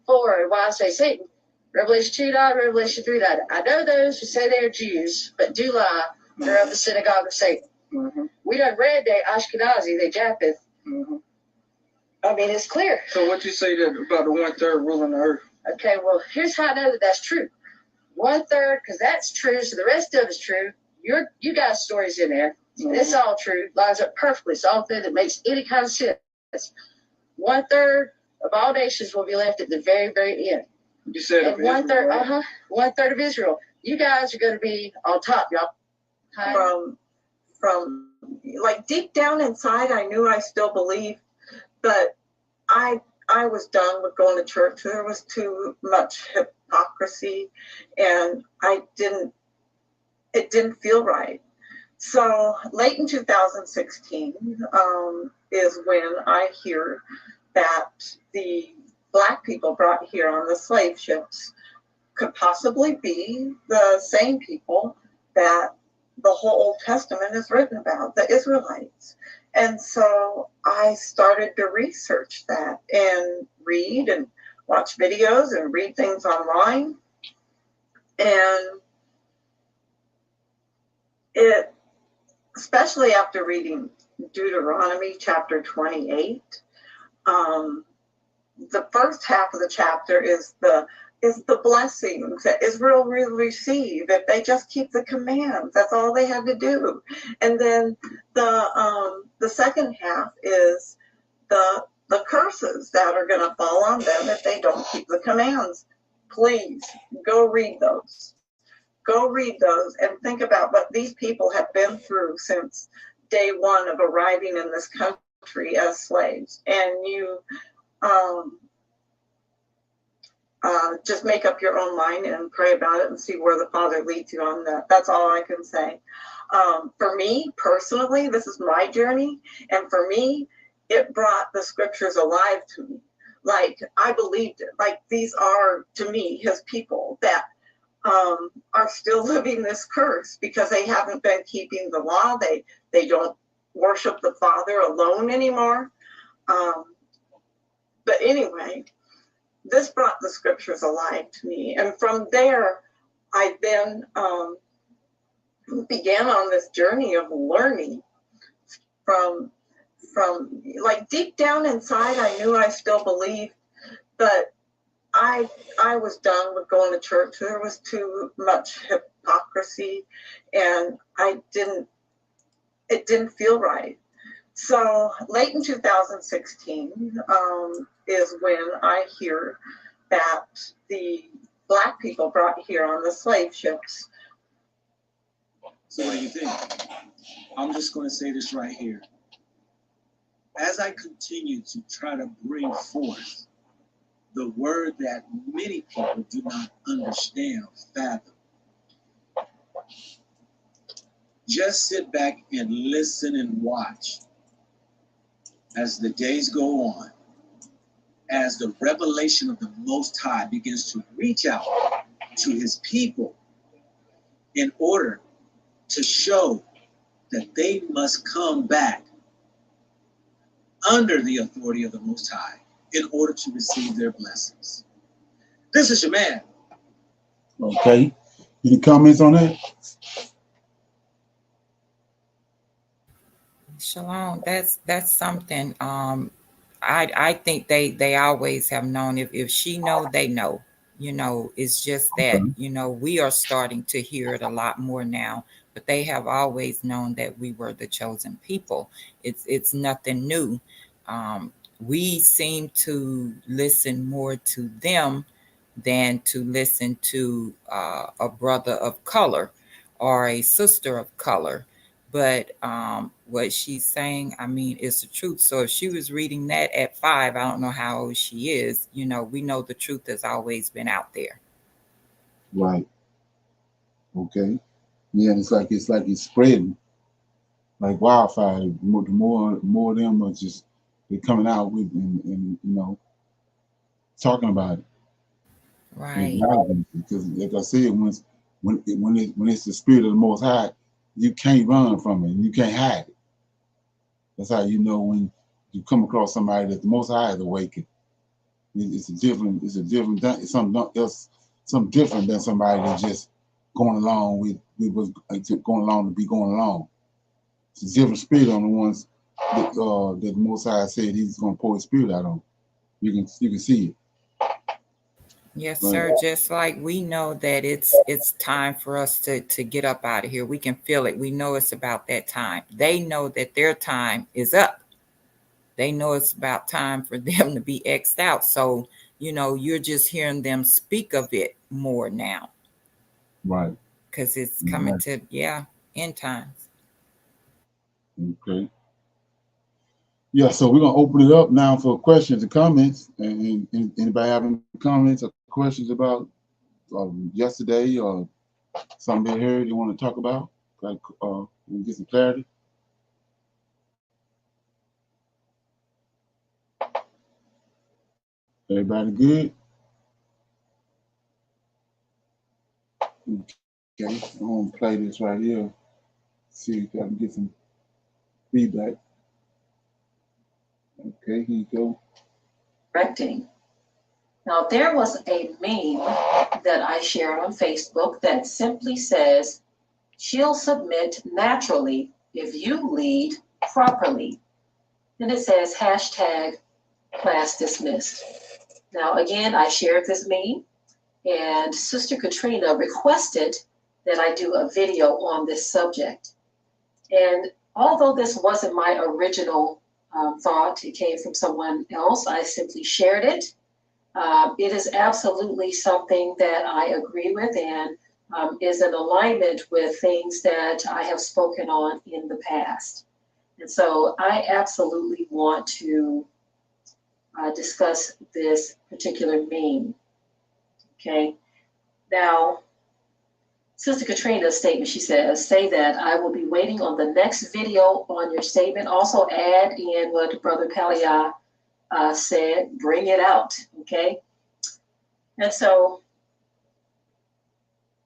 And why I say Satan, Revelation 2:9, Revelation 3:9. I know those who say they are Jews, but do lie. They're of the synagogue of Satan. Mm-hmm. We done read they Ashkenazi, they Japheth. Mm-hmm. I mean, it's clear. So what you say about the 1/3 ruling the earth? Okay, well, here's how I know that that's true. 1/3, because that's true, so the rest of it's true. You guys' story's in there. Mm-hmm. And it's all true. Lines up perfectly. It's all thing that makes any kind of sense. 1/3 of all nations will be left at the very, very end. You said and 1/3, right? 1/3 of Israel. You guys are going to be on top, y'all. From like deep down inside, I knew I still believed, but I was done with going to church. There was too much hypocrisy, and it didn't feel right. So late in 2016 is when I hear that the Black people brought here on the slave ships could possibly be the same people that the whole Old Testament is written about, the Israelites. And so I started to research that and read and watch videos and read things online. And it, especially after reading Deuteronomy chapter 28, the first half of the chapter is the blessings that Israel will receive if they just keep the commands. That's all they had to do. And then the second half is the curses that are going to fall on them if they don't keep the commands. Please go read those. Go read those and think about what these people have been through since day one of arriving in this country as slaves. And you just make up your own mind and pray about it and see where the Father leads you on that. That's all I can say. For me personally, this is my journey, and for me, it brought the scriptures alive to me. Like, I believed it. Like, these are, to me, his people that are still living this curse because they haven't been keeping the law. They don't worship the Father alone anymore. But anyway, this brought the scriptures alive to me. And from there, I then began on this journey of learning from like deep down inside, I knew I still believed, but I was done with going to church. There was too much hypocrisy, and it didn't feel right. So late in 2016 is when I hear that the Black people brought here on the slave ships. So what do you think? I'm just going to say this right here. As I continue to try to bring forth the word that many people do not understand or fathom, just sit back and listen and watch as the days go on, as the revelation of the Most High begins to reach out to his people in order to show that they must come back under the authority of the Most High in order to receive their blessings. This is your man. Okay. Any comments on that? Shalom, that's something. I think they always have known. If she know, they know. It's just that, we are starting to hear it a lot more now, but they have always known that we were the chosen people. It's nothing new. We seem to listen more to them than to listen to a brother of color or a sister of color. But what she's saying, I mean, is the truth. So if she was reading that at 5, I don't know how old she is. We know the truth has always been out there. Right. Okay. Yeah, it's like it's spreading like wildfire. The more of them are just they're coming out with and talking about it. Right. Because like I said, when it's the spirit of the Most High, you can't run from it. And you can't hide it. That's how you know when you come across somebody that the Most High is awakened. It's something else, something different than somebody that's just going along with going along to be going along. It's a different spirit on the ones that the Most High said He's going to pour His spirit out on. You can see it. Yes, sir. Just like we know that it's time for us to get up out of here. We can feel it. We know it's about that time. They know that their time is up. They know it's about time for them to be X'd out. So, you're just hearing them speak of it more now. Right. Because it's coming to, end times. Okay. Yeah, so we're going to open it up now for questions and comments. And anybody have any comments or questions about yesterday or something they heard you want to talk about? Like, get some clarity. Everybody good? Okay, I'm going to play this right here. See if I can get some feedback. Okay, here you go. Correcting. Now, there was a meme that I shared on Facebook that simply says, She'll submit naturally if you lead properly. And it says hashtag class dismissed. Now, again, I shared this meme, and Sister Katrina requested that I do a video on this subject. And although this wasn't my original thought, it came from someone else, I simply shared it. It is absolutely something that I agree with and is in alignment with things that I have spoken on in the past. And so I absolutely want to discuss this particular meme. Okay. Now, Sister Katrina's statement, she says, say that I will be waiting on the next video on your statement. Also add in what Brother Palia said, bring it out, okay? And so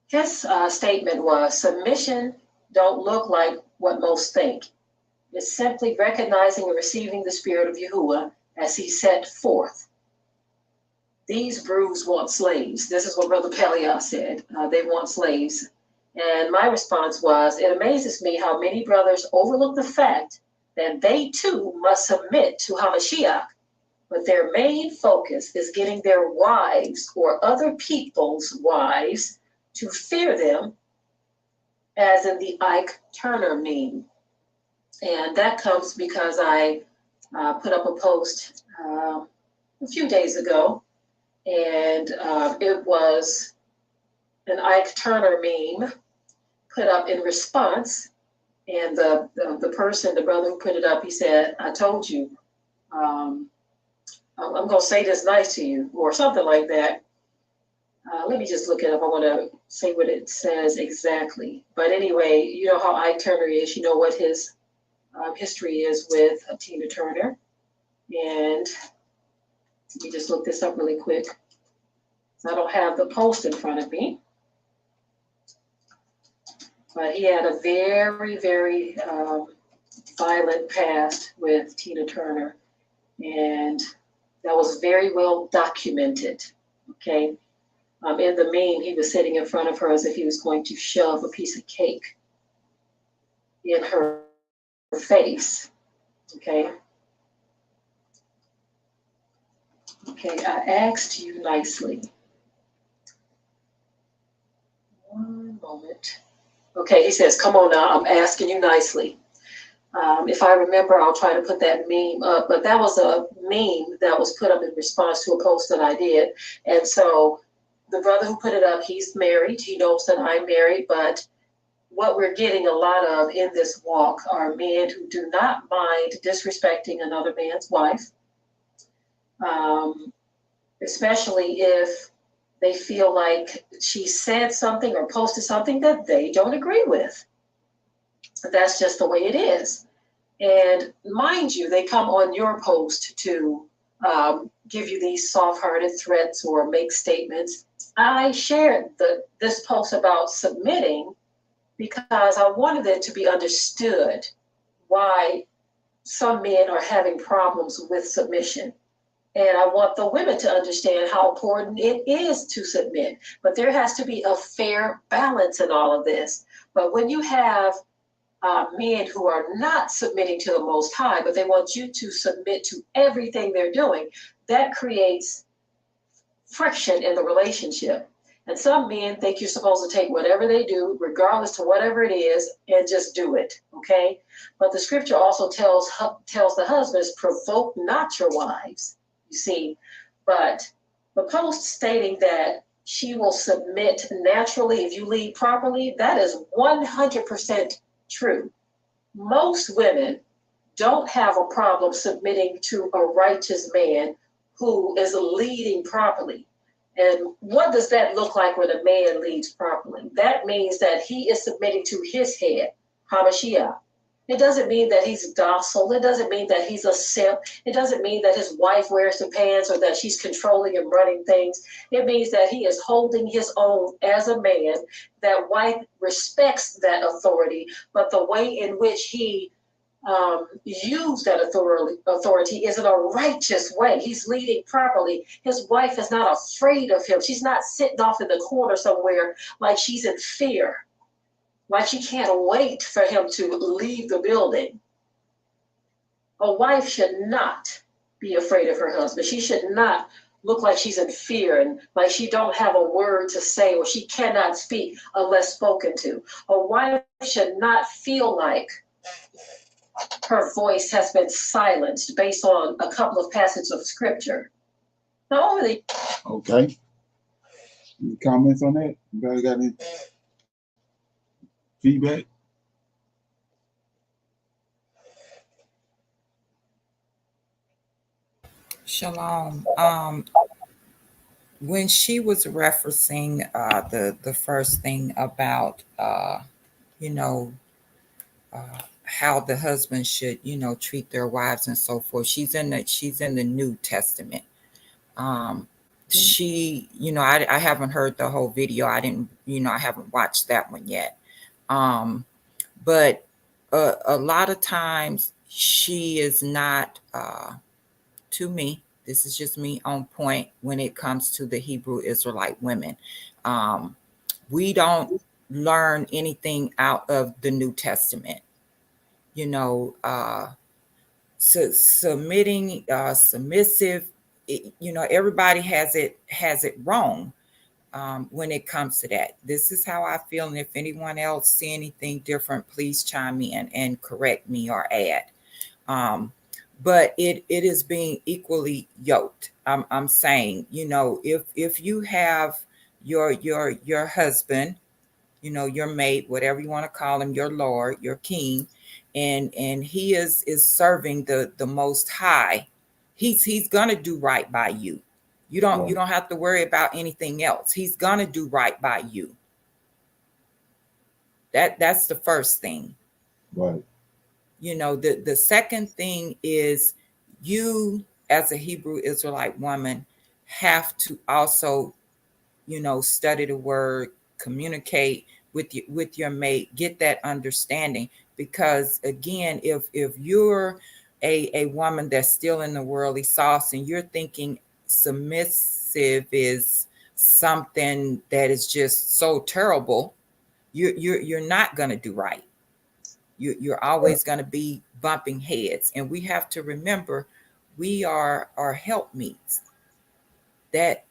his statement was, submission don't look like what most think. It's simply recognizing and receiving the spirit of Yahuwah as he set forth. These broods want slaves. This is what Brother Palia said. They want slaves. And my response was, it amazes me how many brothers overlook the fact that they too must submit to Hamashiach, but their main focus is getting their wives or other people's wives to fear them, as in the Ike Turner meme. And that comes because I put up a post a few days ago, and it was an Ike Turner meme put up in response. And the person, the brother who put it up, he said, I told you, I'm going to say this nice to you, or something like that. Let me just look it up. I want to say what it says exactly. But anyway, you know how Ike Turner is. You know what his history is with Tina Turner. And let me just look this up really quick. So I don't have the post in front of me. But he had a very, very violent past with Tina Turner. And that was very well documented, okay? In the meme, he was sitting in front of her as if he was going to shove a piece of cake in her face, okay? Okay, I asked you nicely. One moment. Okay, he says, come on now, I'm asking you nicely. If I remember, I'll try to put that meme up, but that was a meme that was put up in response to a post that I did. And so the brother who put it up, he's married. He knows that I'm married, but what we're getting a lot of in this walk are men who do not mind disrespecting another man's wife, especially if they feel like she said something or posted something that they don't agree with. That's just the way it is. And mind you, they come on your post to give you these soft-hearted threats or make statements. I shared this post about submitting because I wanted it to be understood why some men are having problems with submission. And I want the women to understand how important it is to submit. But there has to be a fair balance in all of this. But when you have men who are not submitting to the Most High, but they want you to submit to everything they're doing, that creates friction in the relationship. And some men think you're supposed to take whatever they do, regardless to whatever it is, and just do it, okay? But the scripture also tells the husbands, provoke not your wives, you see. But the post stating that she will submit naturally if you lead properly, that is 100% true. Most women don't have a problem submitting to a righteous man who is leading properly. And what does that look like when a man leads properly? That means that he is submitting to his head, Hamashiach. It doesn't mean that he's docile. It doesn't mean that he's a simp. It doesn't mean that his wife wears the pants or that she's controlling and running things. It means that he is holding his own as a man, that wife respects that authority, but the way in which he use that authority is in a righteous way. He's leading properly. His wife is not afraid of him. She's not sitting off in the corner somewhere like she's in fear. like she can't wait for him to leave the building. A wife should not be afraid of her husband. She should not look like she's in fear and like she don't have a word to say or she cannot speak unless spoken to. A wife should not feel like her voice has been silenced based on a couple of passages of scripture. Not only. Okay. Any comments on that? Anybody got any feedback? Shalom. When she was referencing the first thing about you know how the husband should treat their wives and so forth, she's in the New Testament. She I haven't heard the whole video. I haven't watched that one yet. But a lot of times she is not to me, this is just me, on point when it comes to the Hebrew Israelite women. We don't learn anything out of the New Testament. Submitting, submissive. Everybody has it wrong when it comes to that. This is how I feel, and if anyone else see anything different, please chime in and correct me or add. But it is being equally yoked. I'm saying, if you have your husband, your mate, whatever you want to call him, your Lord, your King, and he is serving the Most High, he's gonna do right by you. You don't have to worry about anything else. He's gonna do right by you. That's the first thing. Right. The second thing is, you as a Hebrew Israelite woman have to also, study the word, communicate with your mate, get that understanding. Because again, if you're a woman that's still in the worldly sauce and you're thinking submissive is something that is just so terrible, you're not going to do right. You're always going to be bumping heads. And we have to remember, we are helpmeets. That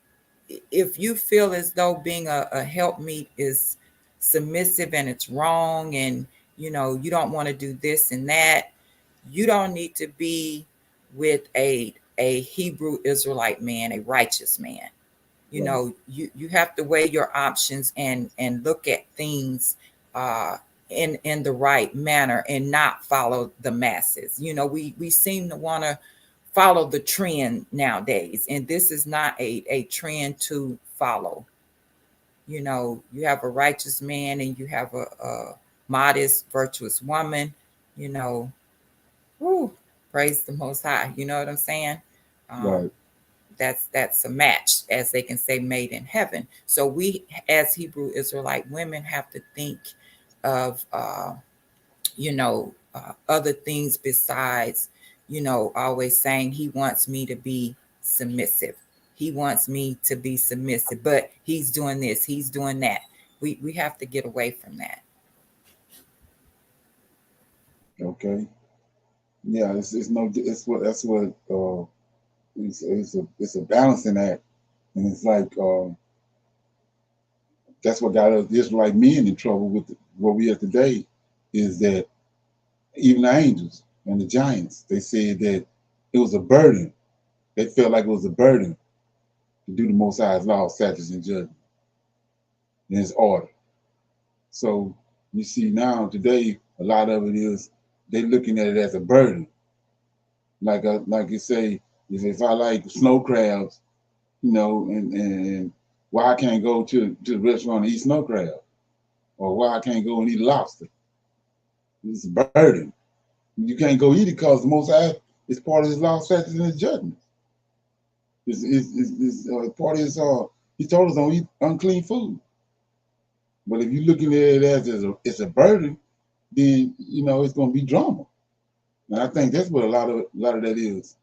if you feel as though being a helpmeet is submissive and it's wrong, and you don't want to do this and that, you don't need to be with a Hebrew Israelite man, a righteous man. You have to weigh your options and look at things in the right manner and not follow the masses. We seem to want to follow the trend nowadays, and this is not a trend to follow. You have a righteous man and you have a modest, virtuous woman. Whew, praise the Most High. You know what I'm saying? Right. That's a match, as they can say, made in heaven. So we, as Hebrew Israelite women, have to think of other things besides always saying he wants me to be submissive. He wants me to be submissive, but he's doing this, he's doing that. We have to get away from that. Okay. Yeah, it's a balancing act, and it's like that's what got us Israelite men in trouble with where we are today. Is that even the angels and the giants, they said that it was a burden. They felt like it was a burden to do the Most High's law, statutes, and judgment in His order. So you see now today, a lot of it is they looking at it as a burden. Like you say, if I like snow crabs, and why I can't go to the restaurant and eat snow crab, or why I can't go and eat lobster. It's a burden. You can't go eat it because the Most High is part of His law, statutes, and His judgment. It's part of His. He told us don't eat unclean food. But if you're looking at it as it's a burden, then it's going to be drama. And I think that's what a lot of that is.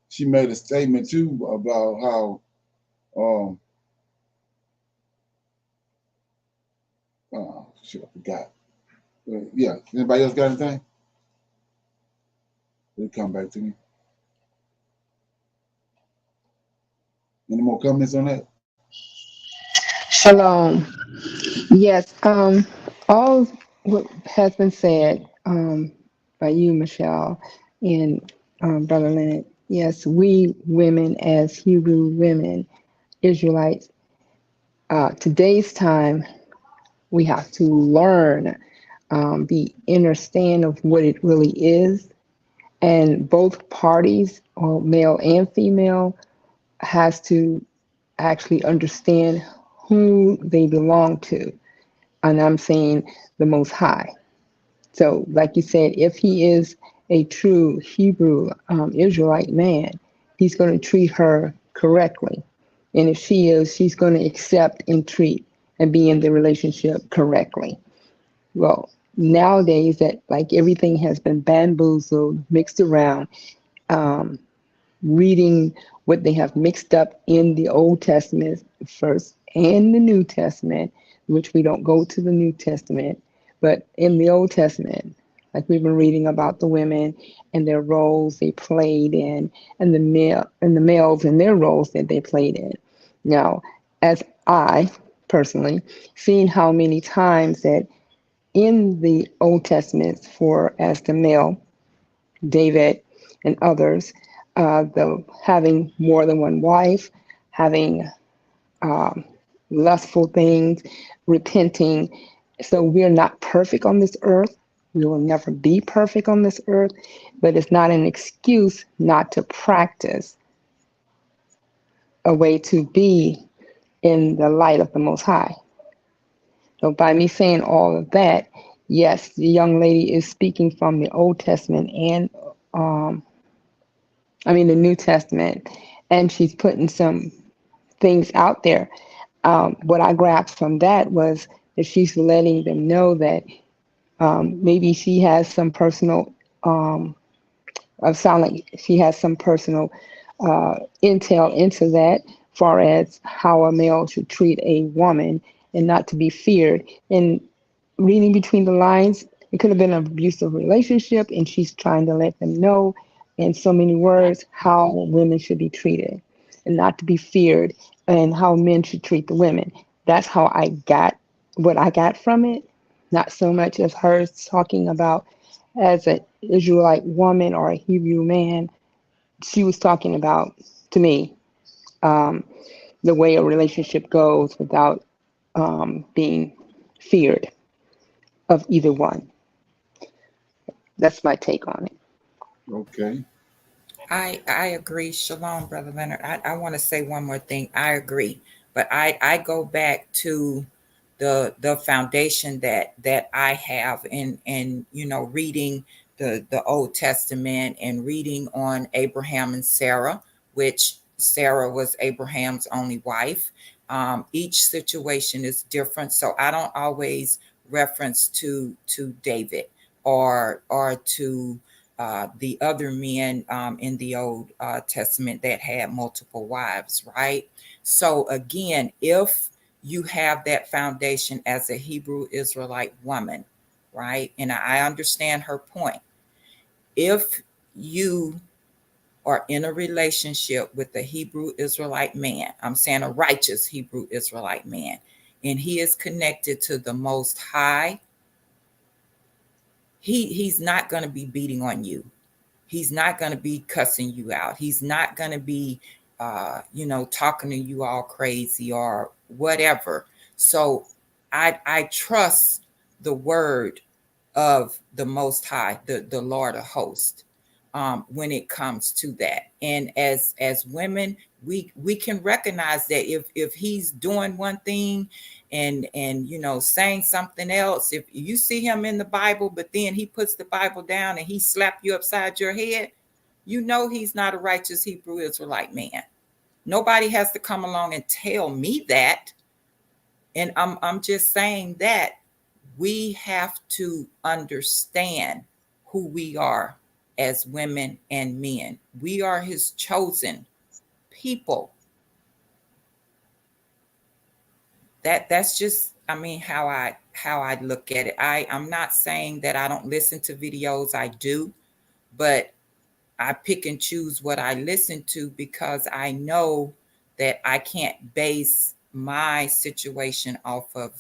She made a statement too about how Oh, shit, I forgot. Yeah, anybody else got anything? It'll come back to me. Any more comments on that? Shalom. Yes, all what has been said by you, Michelle, and Brother Leonard. Yes, we women, as Hebrew women, Israelites, today's time, we have to learn the inner stand of what it really is, and both parties, or male and female, has to actually understand who they belong to, and I'm saying the Most High. So, like you said, if he is a true Hebrew Israelite man, he's going to treat her correctly. And if she is, she's going to accept and treat and be in the relationship correctly. Well, nowadays, that like everything has been bamboozled, mixed around, um, reading what they have mixed up in the Old Testament first and the New Testament, which we don't go to the New Testament, but in the Old Testament, like we've been reading about the women and their roles they played in, and the males and their roles that they played in. Now, as I personally seen how many times that in the Old Testament, for as the male, David and others, the having more than one wife, having um, lustful things, repenting. So we're not perfect on this earth. We will never be perfect on this earth, but it's not an excuse not to practice a way to be in the light of the Most High. So by me saying all of that, yes, the young lady is speaking from the Old Testament and the New Testament, and she's putting some things out there. What I grabbed from that was that she's letting them know that maybe she has some personal, sound like she has some personal intel into that, far as how a male should treat a woman and not to be feared. And reading between the lines, it could have been an abusive relationship, and she's trying to let them know in so many words how women should be treated and not to be feared, and how men should treat the women. That's how I got what I got from it, not so much as her talking about as an Israelite woman or a Hebrew man. She was talking about, to me, um, the way a relationship goes without being feared of either one. That's my take on it. Okay. I agree. Shalom, Brother Leonard. I want to say one more thing. I agree. But I go back to the foundation that I have in reading the Old Testament and reading on Abraham and Sarah, which Sarah was Abraham's only wife. Each situation is different, so I don't always reference to David or to the other men in the Old Testament that had multiple wives, right? So again, if you have that foundation as a Hebrew Israelite woman, right? And I understand her point. If you are in a relationship with a Hebrew Israelite man, I'm saying a righteous Hebrew Israelite man, and he is connected to the Most High, he's not going to be beating on you. He's not going to be cussing you out. He's not going to be, talking to you all crazy or whatever. So I trust the word of the Most High, the Lord of hosts, when it comes to that. And as women, we can recognize that if he's doing one thing and saying something else, if you see him in the Bible, but then he puts the Bible down and he slap you upside your head, he's not a righteous Hebrew Israelite man. Nobody has to come along and tell me that. And I'm just saying that we have to understand who we are as women and men. We are his chosen people. That's just how how I look at it. I'm not saying that I don't listen to videos, I do, but I pick and choose what I listen to because I know that I can't base my situation off of,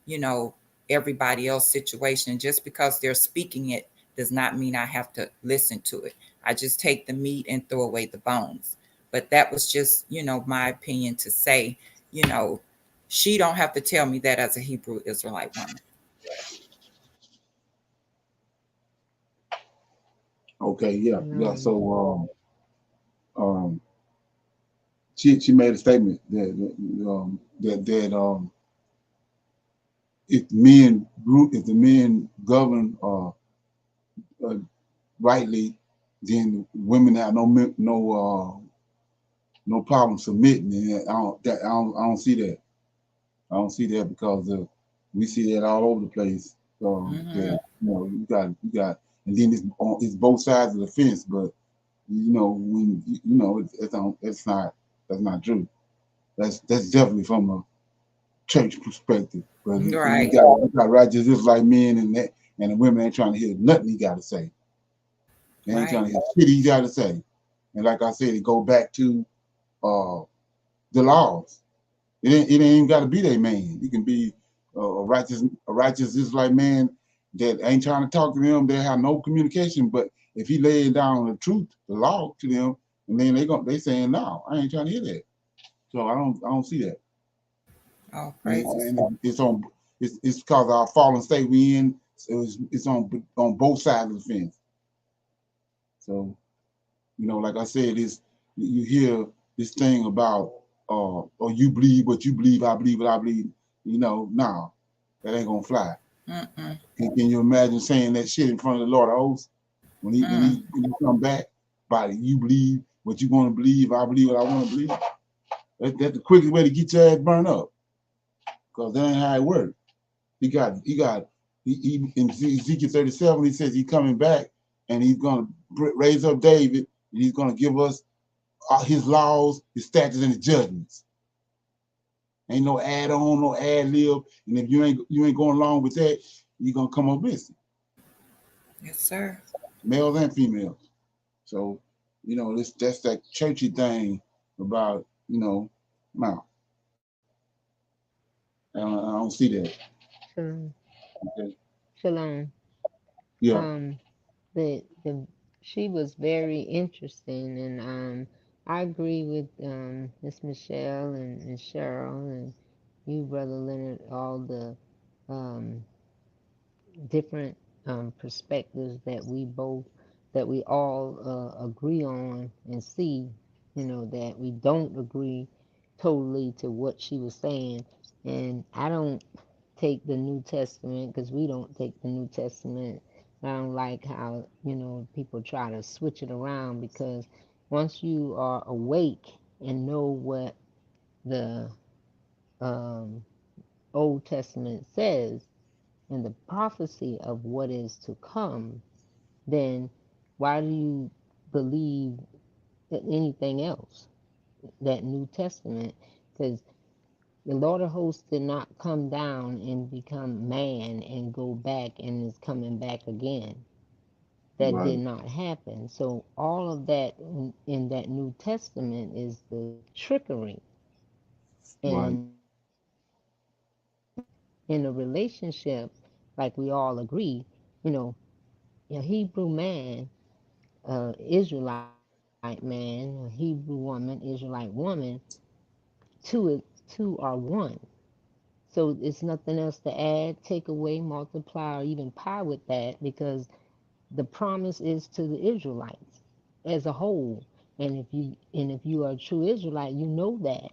you know, everybody else's situation. Just because they're speaking it does not mean I have to listen to it. I just take the meat and throw away the bones. But that was just, you know, my opinion to say, you know, she don't have to tell me that as a Hebrew Israelite woman. Okay, yeah. So she made a statement that if the men govern uh, rightly, then women have no problem submitting. And I don't see that. I don't see that because we see that all over the place. That you got, and then it's both sides of the fence. But when that's not true. That's definitely from a church perspective. But Right. you got righteous Israelite men and the women ain't trying to hear nothing he got to say. They ain't trying to hear shit he got to say. And like I said, it go back to the laws. It ain't even got to be their man. It can be a righteous Israelite man that ain't trying to talk to them. They have no communication. But if he lays down the truth, the law to them, and then they saying no, I ain't trying to hear that. So I don't see that. Oh, praises. And it's because our fallen state we in. So it's on both sides of the fence. So like I said, you hear this thing about or you believe what you believe, I believe what I believe. Nah, that ain't gonna fly. Mm-mm. Can you imagine saying that shit in front of the Lord of hosts when he come back? By you believe what you want to believe, I believe what I want to believe. That's the quickest way to get your ass burned up, because that ain't how it works. He in Ezekiel 37, he says he's coming back and he's gonna raise up David and he's gonna give us his laws, his statutes, and his judgments. Ain't no add-on, no ad-lib, and if you ain't going along with that, you're gonna come up missing. Yes, sir. Males and females. So, that's that churchy thing about, no. I don't see that. Shalom. Okay. Shalom. Yeah. The she was very interesting, and I agree with Miss Michelle and Cheryl and you, Brother Leonard, all the um, different perspectives that we all agree on and see. That we don't agree totally to what she was saying, and I don't take the New Testament because we don't take the New Testament. I don't like how people try to switch it around, because once you are awake and know what the um, Old Testament says and the prophecy of what is to come, then why do you believe anything else? That New Testament, because the Lord of hosts did not come down and become man and go back and is coming back again. That did not happen. So all of that in that New Testament is the trickery. And in a relationship, like we all agree, a Hebrew man, Israelite man, a Hebrew woman, Israelite woman, two are one. So it's nothing else to add, take away, multiply, or even pie with that, because the promise is to the Israelites as a whole. And if you are a true Israelite, you know that,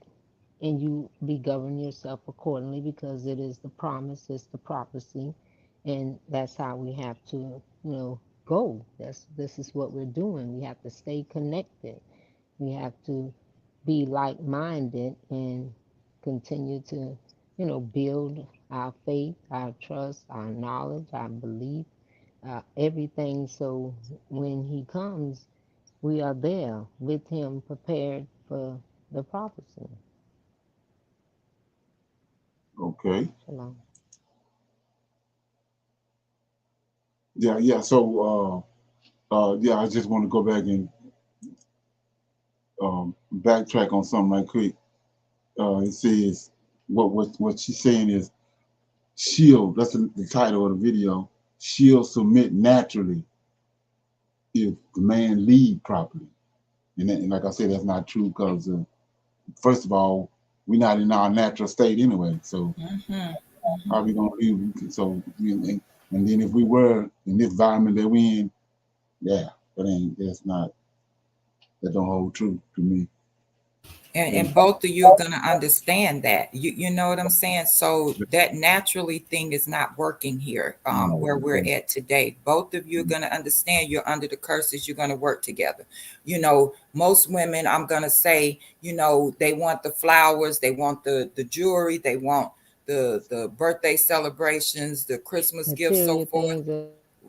and you be govern yourself accordingly, because it is the promise, it's the prophecy, and that's how we have to, go. This is what we're doing. We have to stay connected. We have to be like-minded and continue to, build our faith, our trust, our knowledge, our belief, everything. So when he comes, we are there with him, prepared for the prophecy. Okay. Shalom. Yeah. So yeah, I just want to go back and backtrack on something right quick. It says what she's saying is she'll. That's the title of the video. She'll submit naturally if the man lead properly. And like I said, that's not true because first of all, we're not in our natural state anyway. So how are we gonna leave? So and then if we were in this environment that we in, yeah, that don't hold true to me. And both of you are going to understand that. You know what I'm saying? So that naturally thing is not working here where we're at today. Both of you are going to understand you're under the curses. You're going to work together. You know, most women, I'm going to say, you know, they want the flowers, they want the jewelry, they want the birthday celebrations, the Christmas gifts, so forth.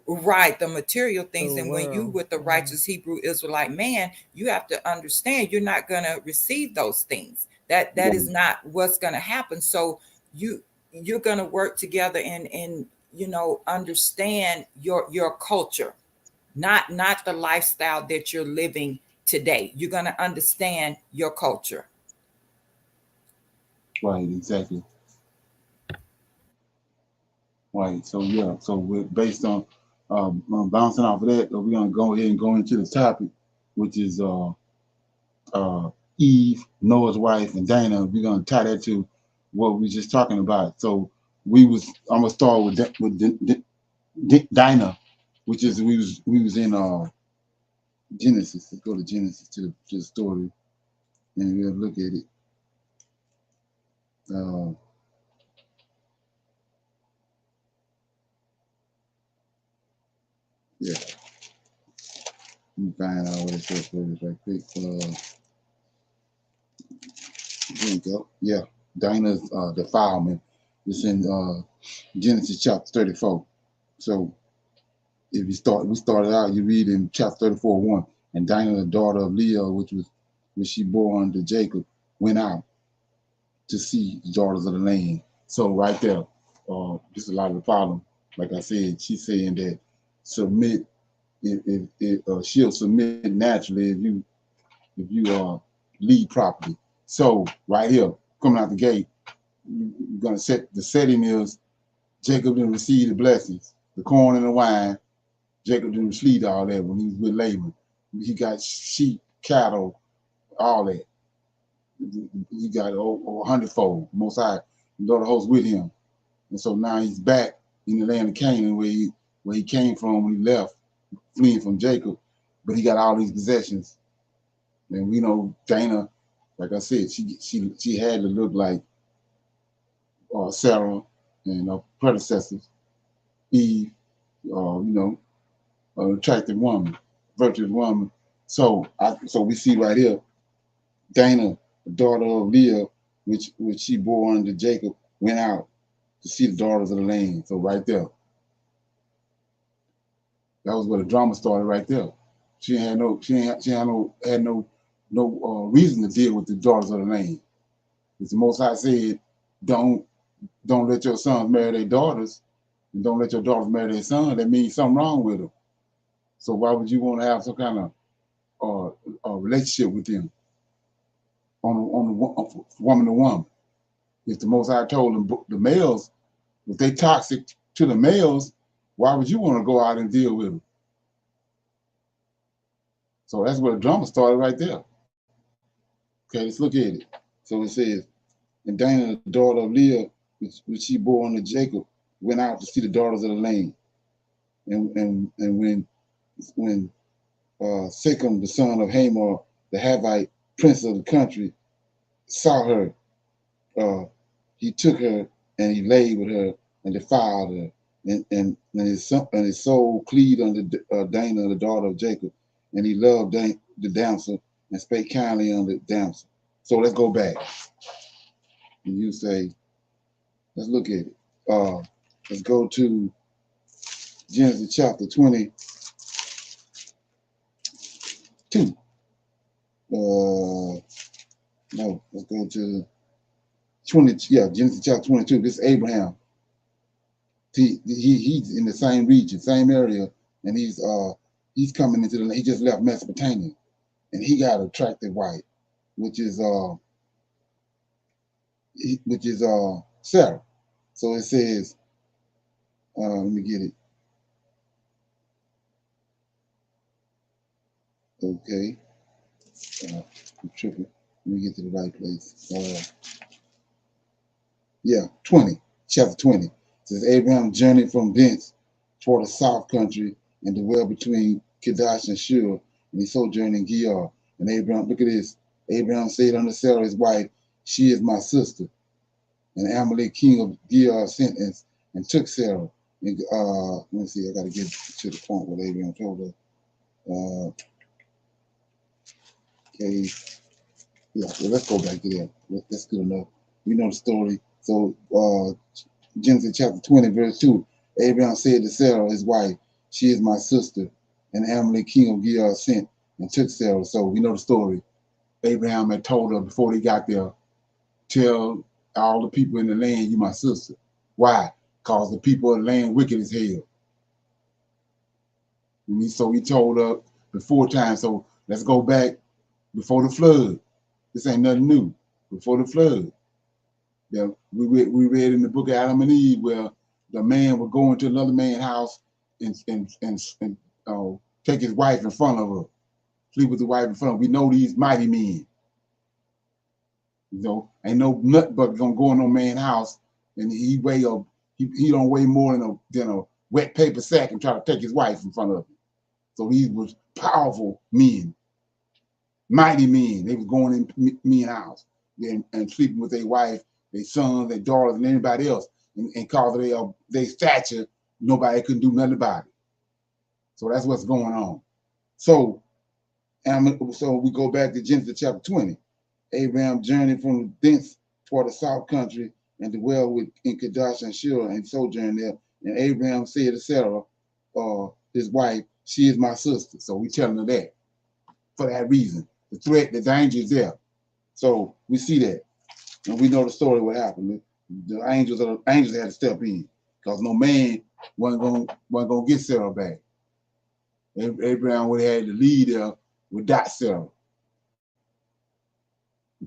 Right, the material things. And when you with the righteous Hebrew Israelite man, you have to understand you're not going to receive those things. That is not what's going to happen. So you're going to work together and you know understand your culture, not the lifestyle that you're living today. You're going to understand your culture. Right, exactly. Right. So yeah. So we're based on bouncing off of that, we're gonna go ahead and go into the topic, which is Eve, Noah's wife, and Dinah. We're gonna tie that to what we were just talking about. So I'm gonna start with Dinah, which is we was in Genesis. Let's go to Genesis to the story, and we'll look at it. Yeah. Let me find out what it says for this right quick. Here we go. Yeah. Dinah's defilement. It's in Genesis chapter 34. So if we started out, you read in chapter 34:1, and Dinah, the daughter of Leah, which she bore unto Jacob, went out to see the daughters of the land. So right there, just a lot of the problem. Like I said, she's saying that submit if she'll submit naturally if you lead properly. So right here, coming out the gate, you're gonna set the setting is Jacob didn't receive the blessings, the corn and the wine. Jacob didn't receive all that when he was with Laban. He got sheep, cattle, all that. He got a hundredfold. Most High, the Lord of hosts with him, and so now he's back in the land of Canaan where he came from when he left, fleeing from Jacob. But he got all these possessions, and we know Dinah, like I said, she had to look like Sarah and her predecessors, Eve, you know, an attractive woman, virtuous woman. So we see right here, Dinah, the daughter of Leah, which she bore unto Jacob, went out to see the daughters of the land. So right there, that was where the drama started. Right there, she had no reason to deal with the daughters of the land. Because the Most High said, don't let your sons marry their daughters, and don't let your daughters marry their sons. That means something wrong with them. So why would you want to have some kind of relationship with them on woman to woman? If the Most High told them the males, if they toxic to the males, why would you want to go out and deal with them? So that's where the drama started right there. Okay, let's look at it. So it says, and Dinah, the daughter of Leah, which she bore unto Jacob, went out to see the daughters of the land. And when Shechem, the son of Hamor, the Havite, prince of the country, saw her, he took her and he laid with her and defiled her. And his soul cleaved unto Dinah, the daughter of Jacob, and he loved the damsel and spake kindly unto the damsel. So let's go back. And you say, let's look at it. Let's go to Genesis chapter 22. No, let's go to 20. Yeah, Genesis chapter 22. This is Abraham. He's in the same region, same area, and he's coming into the. He just left Mesopotamia, and he got an attractive wife, which is Sarah. So it says, let me get it. Okay, I'm tripping. Let me get to the right place. Yeah, 20, chapter 20. It says Abraham journeyed from thence toward the south country and dwelled between Kedash and Shur, and he sojourned in Gerar. And Abraham, look at this. Abraham said unto Sarah his wife, she is my sister. And Amalek king of Gerar sent and took Sarah. And let me see, I gotta get to the point where Abraham told her. Okay, yeah, well, let's go back to that. That's good enough. We know the story. So Genesis chapter 20, verse 2. Abraham said to Sarah, his wife, she is my sister. And Amalek king of Gerar sent and took Sarah. So we know the story. Abraham had told her before they got there, tell all the people in the land, you my sister. Why? Because the people of the land wicked as hell. So he told her before time. So let's go back before the flood. This ain't nothing new. Before the flood. Yeah, we read in the book of Adam and Eve where the man would go into another man's house and take his wife in front of her, sleep with the wife in front of her. We know these mighty men. You know, ain't no nut bucket gonna go in no man's house and he don't weigh more than a wet paper sack and try to take his wife in front of him. So these was powerful men, mighty men. They was going in men's house and sleeping with their wife, their sons, their daughters, and anybody else, and cause of their stature, nobody couldn't do nothing about it. So that's what's going on. So we go back to Genesis chapter 20. Abraham journeyed from thence toward the south country and dwelled in Kedash and Shur and sojourned there. And Abraham said to Sarah, his wife, she is my sister. So we telling her that for that reason. The threat, the danger is there. So we see that. And we know the story what happened. The angels had to step in because no man wasn't gonna get Sarah back. Abraham would have had to lead there without Sarah.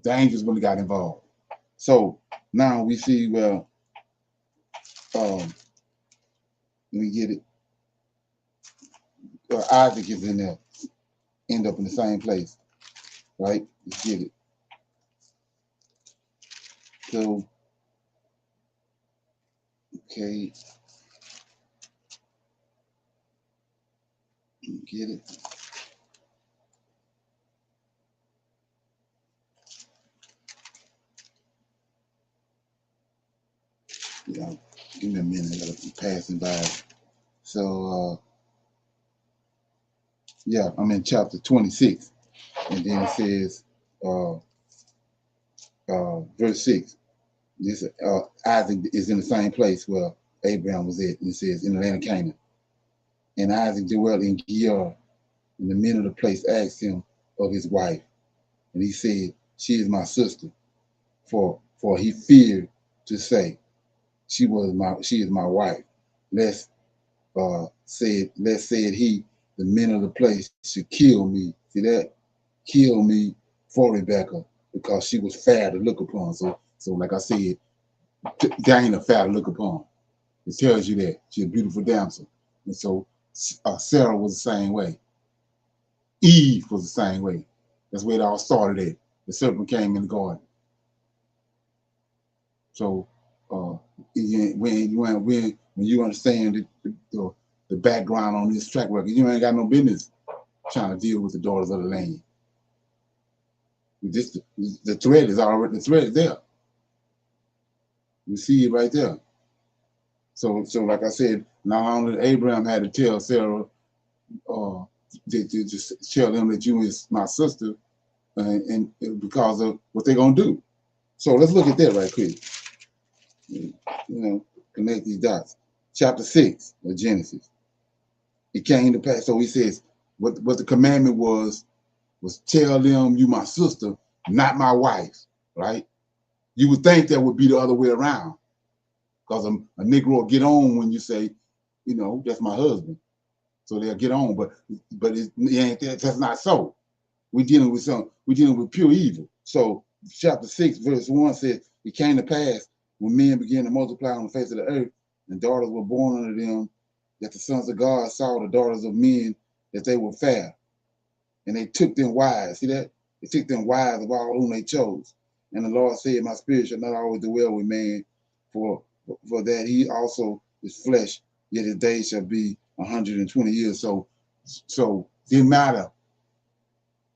The angels would have got involved. So now we see where let me get it. Isaac is in there, end up in the same place, right? Let's get it. So, okay, get it. Yeah, give me a minute. I gotta be passing by. So, yeah, I'm in chapter 26, and then it says, verse 6. This Isaac is in the same place where Abraham was at. And it says, in the land of Canaan. And Isaac dwelt in Gerar. And the men of the place asked him of his wife. And he said, she is my sister. For he feared to say, she is my wife. Lest said he, the men of the place should kill me. See that? Kill me for Rebecca, because she was fair to look upon. So like I said, DINAH fair to look upon. It tells you that she's a beautiful damsel. And so Sarah was the same way. Eve was the same way. That's where it all started at. The serpent came in the garden. So when you understand the background on this track record, you ain't got no business trying to deal with the daughters of the land. The thread is already, the thread is there. You see it right there. So like I said, not only Abraham had to tell Sarah, to just tell them that you is my sister, and because of what they're gonna do. So let's look at that right quick. You know, connect these dots. Chapter 6 of Genesis. It came to pass. So he says, what the commandment was tell them you my sister, not my wife, right? You would think that would be the other way around. because a Negro will get on when you say, you know, that's my husband. So they'll get on, but it ain't that's not so. We're dealing with pure evil. So chapter 6, verse 1 says, it came to pass when men began to multiply on the face of the earth, and daughters were born unto them, that the sons of God saw the daughters of men, that they were fair. And they took them wives. See that? They took them wives of all whom they chose. And the Lord said, my spirit shall not always dwell with man, for that he also is flesh, yet his days shall be 120 years. So it didn't matter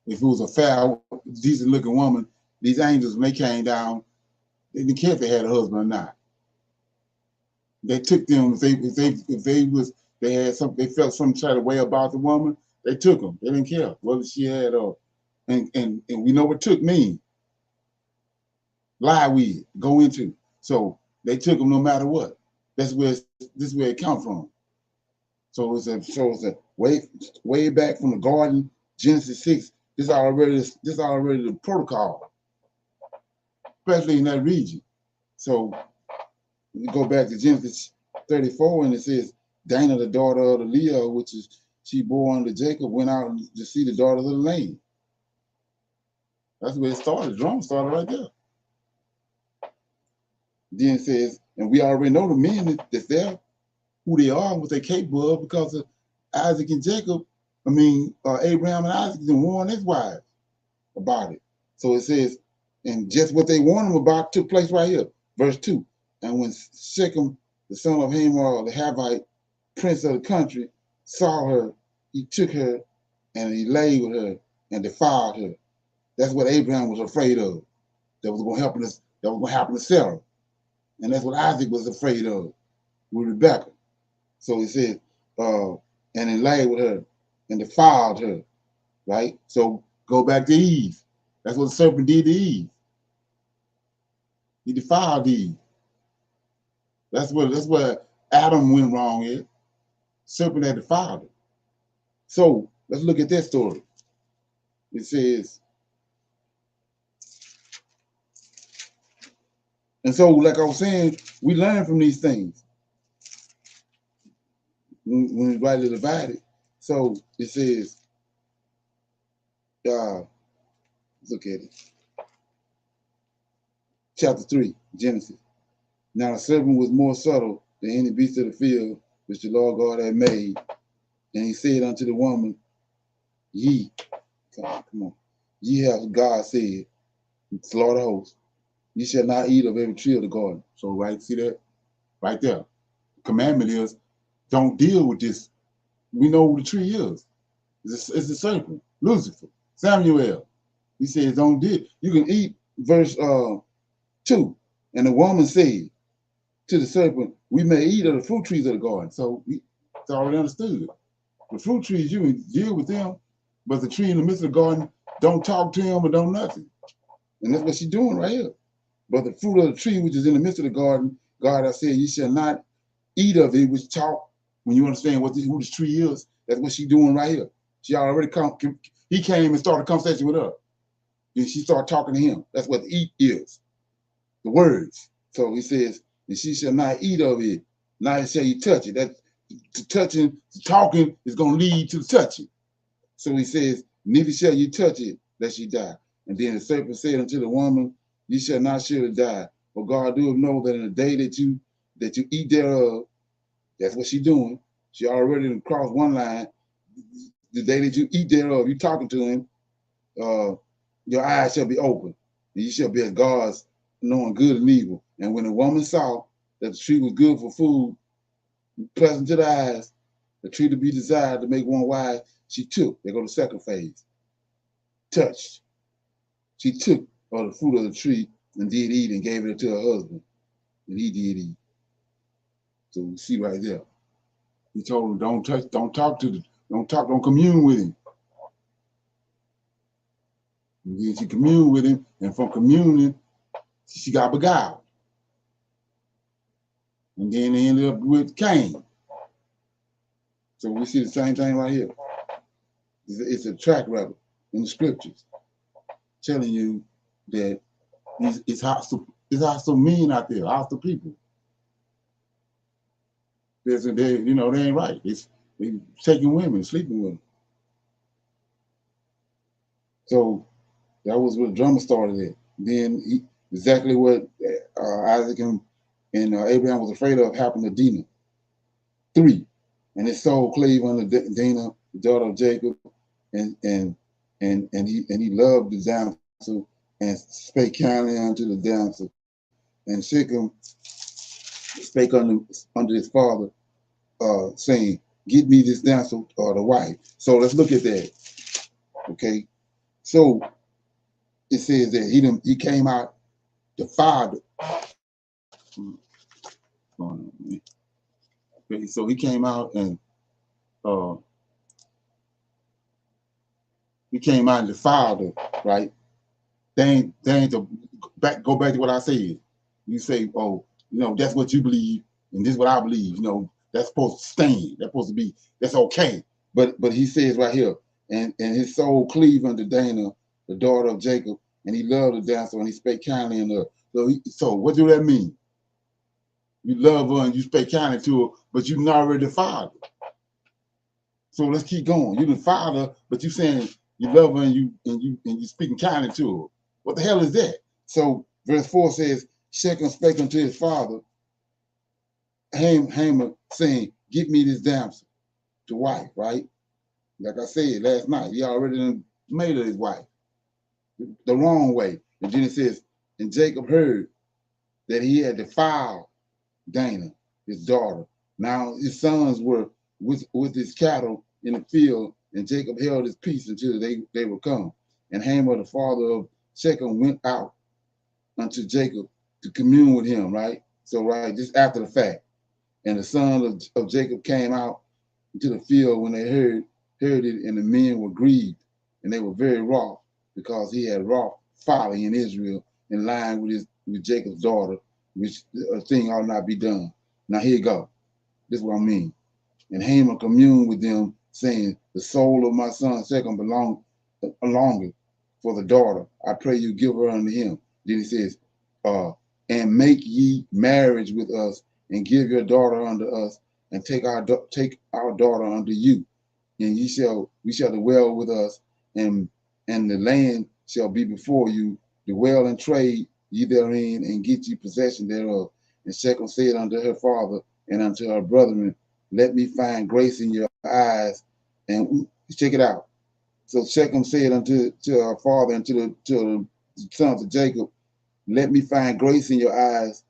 if it was a fair, decent looking woman. These angels, when they came down, they didn't care if they had a husband or not. They took them they felt some kind of way about the woman. They took them. They didn't care whether she had and we know what took means. Lie with, go into. So they took them no matter what. This is where it comes from. So it's a way back from the garden, Genesis 6. This already the protocol, especially in that region. So we go back to Genesis 34, and it says, Dinah, the daughter of the Leah, which is she bore unto Jacob, went out to see the daughters of the land. That's where it started. The drama started right there. Then it says, and we already know the men that's there, who they are, what they're capable of, because of Isaac and Jacob. Abraham and Isaac warned his wives about it. So it says, and just what they warned them about took place right here. Verse 2. And when Shechem, the son of Hamor, the Havite, prince of the country, saw her, he took her and he lay with her and defiled her. That's what Abraham was afraid of. That was going to happen to Sarah. And that's what Isaac was afraid of with Rebekah. So he said, and he lay with her and defiled her, right? So go back to Eve. That's what the serpent did to Eve. He defiled Eve. That's where Adam went wrong here. Serpent had defiled her. So let's look at that story. It says, and so like I was saying, we learn from these things when we rightly divide it. So it says, look at it. Chapter 3, Genesis. Now the serpent was more subtle than any beast of the field which the Lord God had made. And he said unto the woman, ye have God said, slaughter hosts, ye shall not eat of every tree of the garden. So right, see that? Right there. The commandment is, don't deal with this. We know who the tree is. It's the serpent, Lucifer, Samuel. He says, don't deal. You can eat, verse 2. And the woman said to the serpent, we may eat of the fruit trees of the garden. So it's already understood. The fruit trees, you can deal with them, but the tree in the midst of the garden, don't talk to him or don't nothing. And that's what she's doing right here. But the fruit of the tree, which is in the midst of the garden, God has said, you shall not eat of it, which talk, when you understand who this tree is, that's what she's doing right here. She already he came and started a conversation with her. And she started talking to him. That's what the eat is, the words. So he says, and she shall not eat of it, neither shall you touch it. That the talking is going to lead to the touching. So he says, neither shall you touch it, lest you die. And then the serpent said unto the woman, you shall not surely die. For God doeth know that in the day that you eat thereof, that's what she's doing. She already crossed one line. The day that you eat thereof, you talking to him, your eyes shall be open, and you shall be as gods, knowing good and evil. And when the woman saw that the tree was good for food, pleasant to the eyes, the tree to be desired to make one wise, she took. They go to the second phase. Touched. She took of the fruit of the tree and did eat and gave it to her husband, and he did eat. So we see right there. He told him, don't touch, don't commune with him. And then she communed with him, and from communing, she got beguiled. And then they ended up with Cain. So we see the same thing right here. It's a track record in the scriptures telling you that it's hostile men out there, hostile people. they ain't right. They taking women, sleeping with them. So that was where the drama started at. Then exactly what Isaac and Abraham was afraid of happened to Dinah. 3, and his soul cleaved unto Dinah, the daughter of Jacob, and he loved the damsel and spake kindly unto the damsel. And Shechem spake unto his father, saying, "Get me this damsel or the wife." So let's look at that. Okay, so it says that he came out the father. So he came out and the father, right? They ain't to go back to what I said. You say, oh, that's what you believe, and this is what I believe. That's supposed to stand. That's supposed to be. That's okay. But he says right here, and his soul cleaved unto Dinah, the daughter of Jacob, and he loved the damsel, and he spake kindly unto her. So what do that mean? You love her and you spake kindly to her, but you not already the father. So let's keep going. You're the father, but you saying you love her and you speaking kindly to her. What the hell is that? So verse 4 says, Shechem spake unto his father, Hamor, saying, "Get me this damsel to wife," right? Like I said last night, he already made her his wife the wrong way. And then it says, and Jacob heard that he had defiled Dinah, his daughter. Now his sons were with his cattle in the field, and Jacob held his peace until they would come. And Hamor, the father of Shechem, went out unto Jacob to commune with him, right? So, right, just after the fact. And the sons of Jacob came out into the field when they heard it, and the men were grieved, and they were very wroth, because he had wrought folly in Israel in line with Jacob's daughter, which a thing ought not be done. Now here you go. This is what I mean. And Haman communed with them, saying, "The soul of my son Shechem longeth for the daughter. I pray you give her unto him." Then he says, "And make ye marriage with us, and give your daughter unto us, and take our daughter unto you, and we shall dwell with us, and the land shall be before you. Dwell and trade ye therein, and get ye possession thereof." And Shechem said unto her father and unto her brethren, "Let me find grace in your eyes." And check it out. So Shechem said unto her father and to the sons of Jacob, "Let me find grace in your eyes,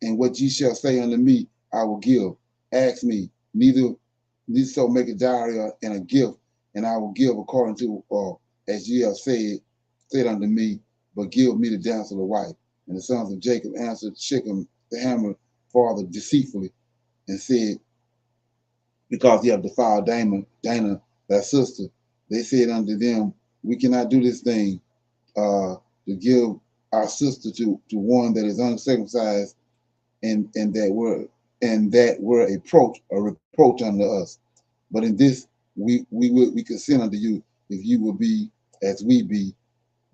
and what ye shall say unto me, I will give. Ask me, neither so make a diary and a gift, and I will give according to as ye have said unto me, but give me the damsel a wife." And the sons of Jacob answered Shechem the Hamor father deceitfully, and said, "Because ye have defiled Dinah thy sister." They said unto them, "We cannot do this thing, to give our sister to one that is uncircumcised, and that were a reproach unto us. But in this we consent unto you, if you will be as we be,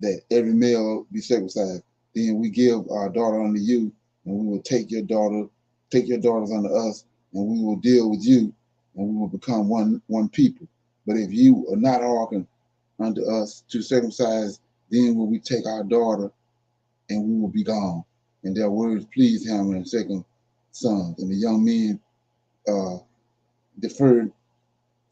that every male be circumcised. Then we give our daughter unto you, and we will take your daughters unto us, and we will deal with you, and we will become one people. But if you are not hearkened unto us to circumcise, then will we take our daughter, and we will be gone." And their words pleased Hamor and Shechem's sons. And the young men deferred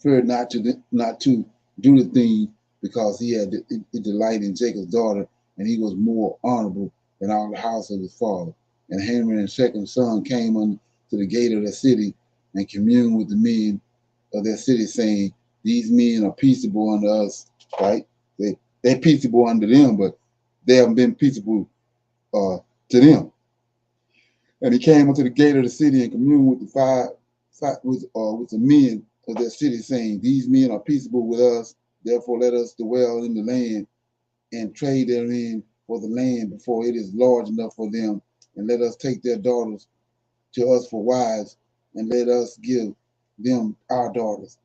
not to do the thing, because he had the delight in Jacob's daughter, and he was more honorable than all the house of his father. And Hamor and Shechem's son came unto the gate of the city, and communed with the men of their city, saying, "These men are peaceable unto us," right? They're peaceable unto them, but they haven't been peaceable to them. And he came unto the gate of the city and communed with the men of their city, saying, "These men are peaceable with us, therefore let us dwell in the land and trade therein, for the land before it is large enough for them, and let us take their daughters to us for wives, and let us give them our daughters.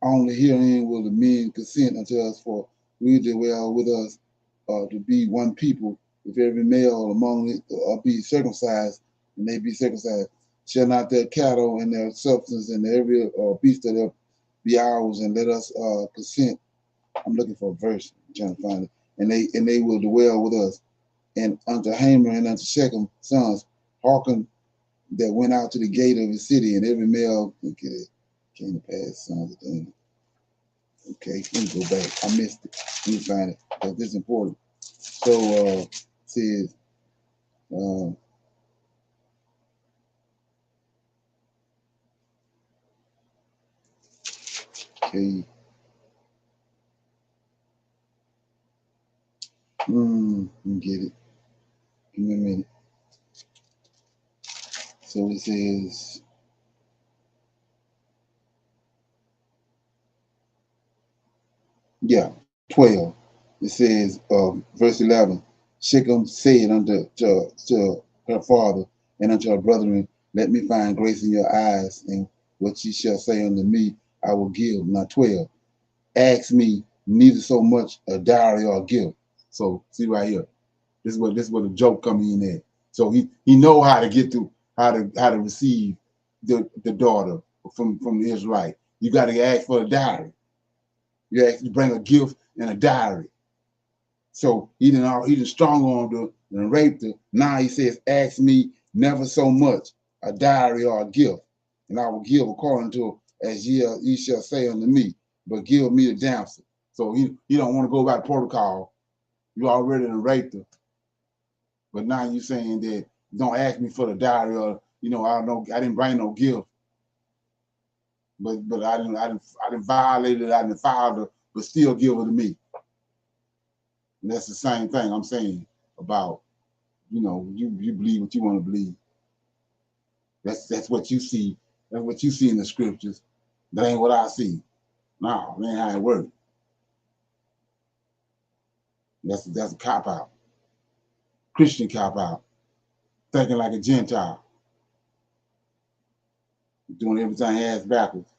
Only herein will the men consent unto us, for we dwell with us to be one people, if every male among it be circumcised, and they be circumcised." Shall not their cattle and their substance and every beast of their be ours, and let us consent. I'm looking for a verse, I'm trying to find it. And they will dwell with us. And unto Hamer and unto Shechem sons, hearken that went out to the gate of the city, and every male, okay, came to pass sons of Dinah. Okay, let me go back. I missed it. Let me find it, because this is important. So it says, okay. Let me get it. Give me a minute. So it says, yeah, 12. It says, verse 11, Shechem said unto to her father and unto her brethren, let me find grace in your eyes, and what ye shall say unto me, I will give. Now 12, ask me neither so much a dowry or a gift. So see right here, this is where the joke come in at. So he know how to get to how to receive the daughter from the Israelite. You got to ask for a dowry. You bring a gift and a dowry. So he didn't strong-armed her and raped her. Now he says, ask me never so much a dowry or a gift, and I will give according to as ye shall say unto me, but give me the damsel. So he don't want to go by protocol. You already done raped her. But now you saying that don't ask me for the dowry, or I didn't bring no gift. But I didn't violate it, I didn't defile her, but still give her to me. And that's the same thing I'm saying about, you believe what you want to believe. That's what you see. That's what you see in the scriptures. That ain't what I see. No, that ain't how it works. That's a cop out. Christian cop out. Thinking like a Gentile. Doing everything ass backwards.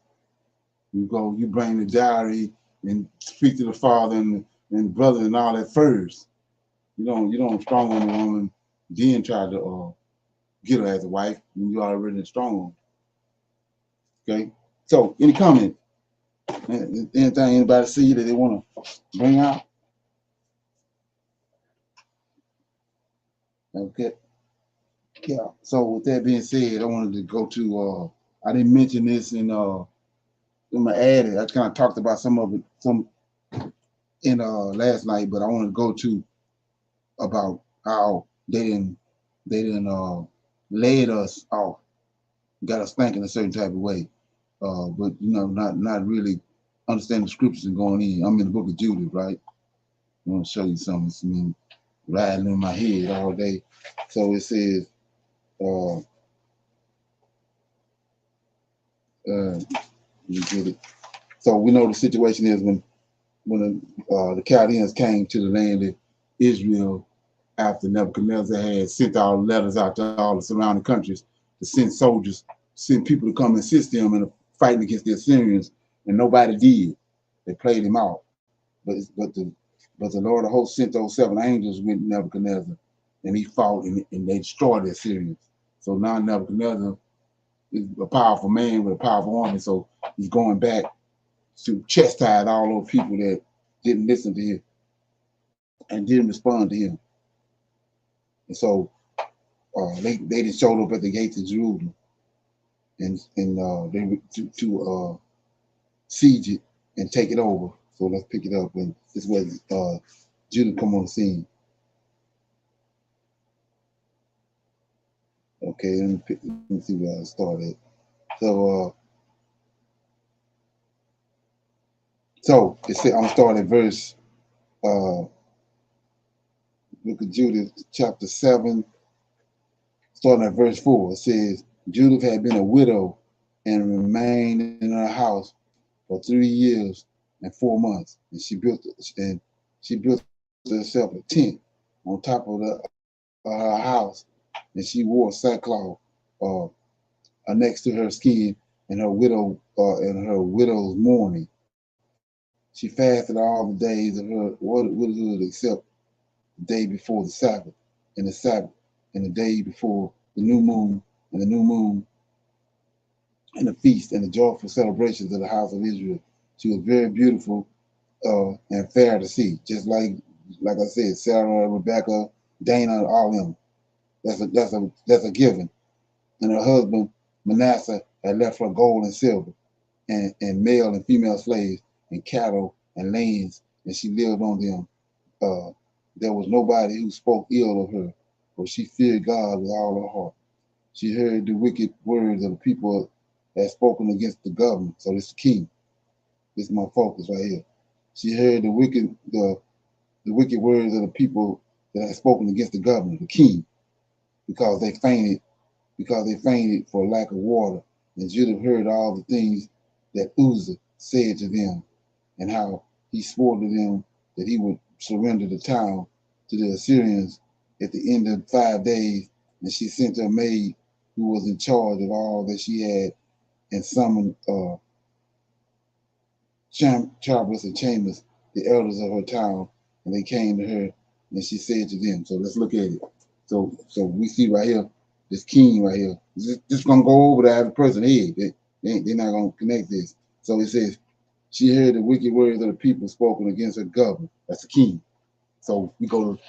You bring the dowry and speak to the father and brother and all that first. You don't strong on the woman, then try to get her as a wife when you already strong on. Okay. So any comment? Anything anybody see that they want to bring out? Okay. Yeah. So with that being said, I wanted to go to I didn't mention this in my ad. I kind of talked about some of it in last night, but I want to go to about how they didn't laid us off, got us thinking a certain type of way, but not really understanding the scriptures and going in. I'm in the book of Judith, right? I want to show you something. It's been riding in my head all day. So it says, you get it. So we know the situation is when the Chaldeans came to the land of Israel after Nebuchadnezzar had sent all the letters out to all the surrounding countries to send soldiers, send people to come assist them in fighting against the Assyrians, and nobody did. They played him out. But the Lord of hosts sent those 7 angels with Nebuchadnezzar, and he fought and they destroyed the Assyrians. So now Nebuchadnezzar is a powerful man with a powerful army, so he's going back to chastise all those people that didn't listen to him and didn't respond to him. And so they just showed up at the gates of Jerusalem and they were to siege it and take it over. So let's pick it up, and this was Judah come on the scene. Okay, let me see where I started. So it said, I'm starting at verse look at Judith chapter 7, starting at verse 4. It says, Judith had been a widow and remained in her house for 3 years and 4 months, and she built herself a tent on top of her house, and she wore sackcloth next to her skin in her widow's mourning. She fasted all the days of her widowhood except the day before the Sabbath, and the Sabbath, and the day before the new moon, and the new moon, and the feast and the joyful celebrations of the house of Israel. She was very beautiful and fair to see, just like I said, Sarah, Rebecca, Dana, all of them. That's a given. And her husband Manasseh had left her gold and silver, and male and female slaves, and cattle and lands, and she lived on them. There was nobody who spoke ill of her, for she feared God with all her heart. She heard the wicked words of the people that spoken against the government. So this is the king. This is my focus right here. She heard the wicked words of the people that had spoken against the governor, the king, because they fainted for lack of water. And Judah heard all the things that Uzzah said to them, and how he swore to them that he would surrender the town to the Assyrians at the end of 5 days. And she sent her maid, who was in charge of all that she had, and summoned Chambers and Chambers, the elders of her town, and they came to her, and she said to them. So let's look at it. So we see right here, this king right here. Just gonna go over the average person head. They're not gonna connect this. So it says, she heard the wicked words of the people spoken against her governor. That's the king. So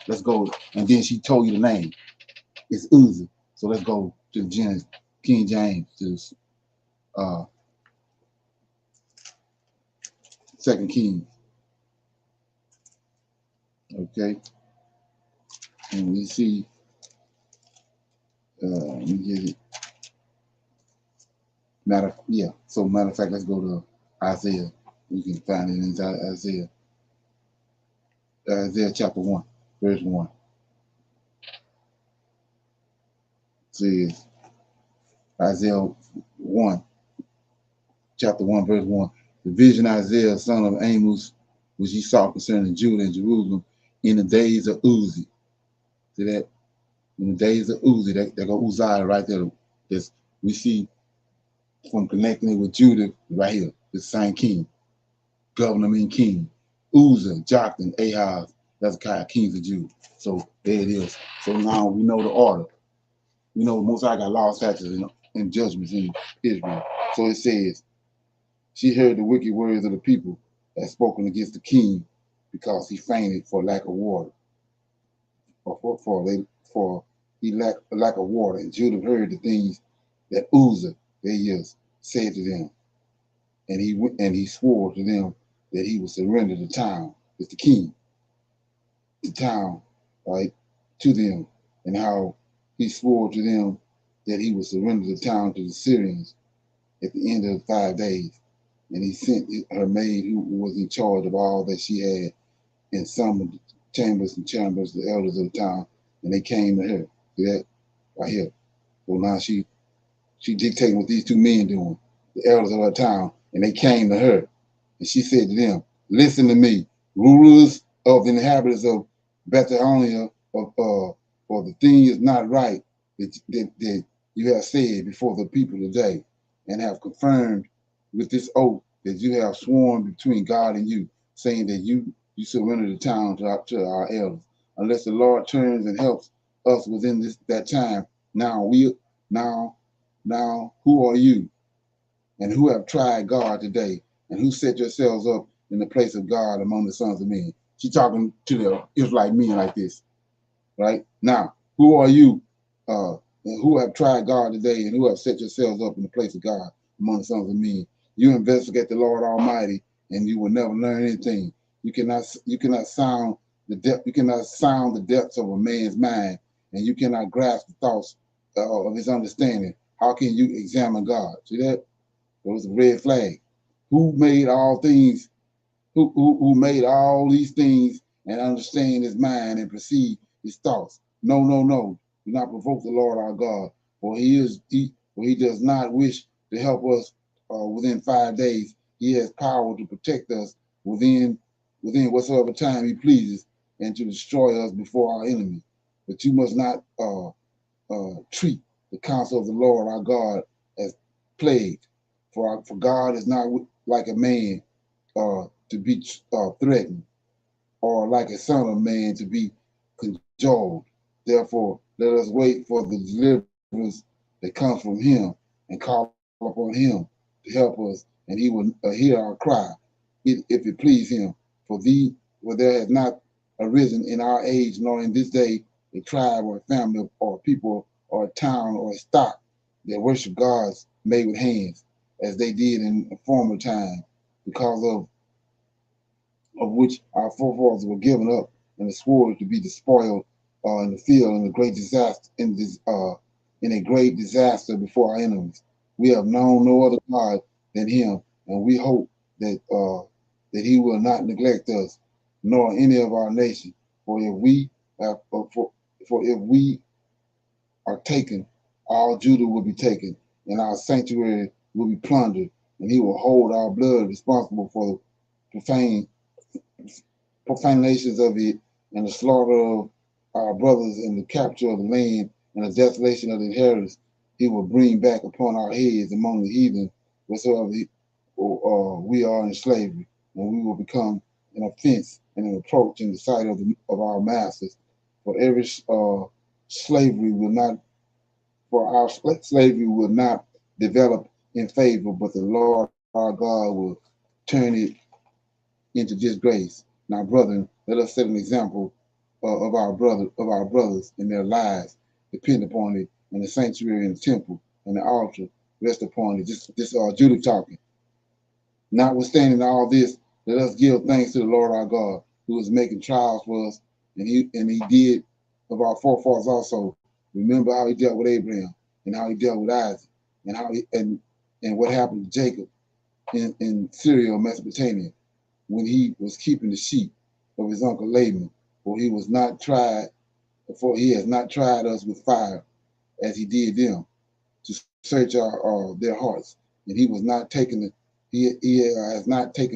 let's go, and then she told you the name. It's Uzzah. So let's go to King James, to Second Kings. Okay, and we see. Let me get it. Matter of fact, let's go to Isaiah. You can find it in Isaiah. Isaiah chapter 1, verse 1. It says, Isaiah 1, chapter 1, verse 1. The vision Isaiah, son of Amos, which he saw concerning Judah and Jerusalem in the days of Uzzah. See that? In the days of Uzzah, they go Uzziah right there. This we see from connecting it with Judah right here. The same king. Governor mean king. Uzzah, Jotham, Ahaz, that's the kind of kings of Judah. So there it is. So now we know the order. We know Most High got law, statutes, and judgments in Israel. So it says, she heard the wicked words of the people that spoken against the king, because he fainted for lack of water. For he lacked a lack of water. And Judah heard the things that Uzzah, there he is, said to them. And he swore to them that he would surrender the town. It's the king. The town, right, to them. And how he swore to them that he would surrender the town to the Syrians at the end of 5 days. And he sent her maid, who was in charge of all that she had, and summoned Chambers, the elders of the town, and they came to her. See that? Right here. So now she dictating what these two men doing, the elders of her town, and they came to her. And she said to them, listen to me, rulers of the inhabitants of Bethlehem, for the thing is not right that you have said before the people today, and have confirmed with this oath that you have sworn between God and you, saying that you surrender the town to our elders, unless the Lord turns and helps us within that time. Now who are you, and who have tried God today, and who set yourselves up in the place of God among the sons of men? She's talking to the Israelite men like this, right? Now, who are you, and who have tried God today, and who have set yourselves up in the place of God among the sons of men? You investigate the Lord Almighty, and you will never learn anything. You cannot sound the depth. You cannot sound the depths of a man's mind, and you cannot grasp the thoughts of his understanding. How can you examine God? See that? It was a red flag. Who made all things? Who made all these things and understand his mind and perceive his thoughts? No. Do not provoke the Lord our God, for he does not wish to help us within 5 days. He has power to protect us within whatsoever time he pleases, and to destroy us before our enemies. But you must not treat the counsel of the Lord our God as plagued. For God is not like a man to be threatened, or like a son of man to be cajoled. Therefore, let us wait for the deliverance that comes from him, and call upon him to help us, and he will hear our cry, if it please him. For there has not arisen in our age, nor in this day, a tribe or a family or a people or a town or a stock that worship gods made with hands, as they did in a former time, because of which our forefathers were given up and the sword to be despoiled in the field in a great disaster in a great disaster before our enemies. We have known no other God than him, and we hope that he will not neglect us, nor any of our nation. For if we are taken, all Judah will be taken, and our sanctuary will be plundered, and he will hold our blood responsible for the profanations of it, and the slaughter of our brothers, and the capture of the land, and the desolation of the inheritance. He will bring back upon our heads among the heathen, whatsoever we are in slavery, and we will become an offense and an approach in the sight of our masters. For every slavery will not, for our slavery will not develop in favor, but the Lord our God will turn it into disgrace. Now, brethren, let us set an example of our brothers in their lives, depend upon it, and the sanctuary and the temple and the altar rest upon it. This Judah talking. Notwithstanding all this, let us give thanks to the Lord our God, who is making trials for us, and he did of our forefathers also. Remember how he dealt with Abraham, and how he dealt with Isaac, and how and what happened to Jacob in Syria, Mesopotamia, when he was keeping the sheep of his uncle Laban, for he has not tried us with fire as he did them, to search their hearts, and he has not taken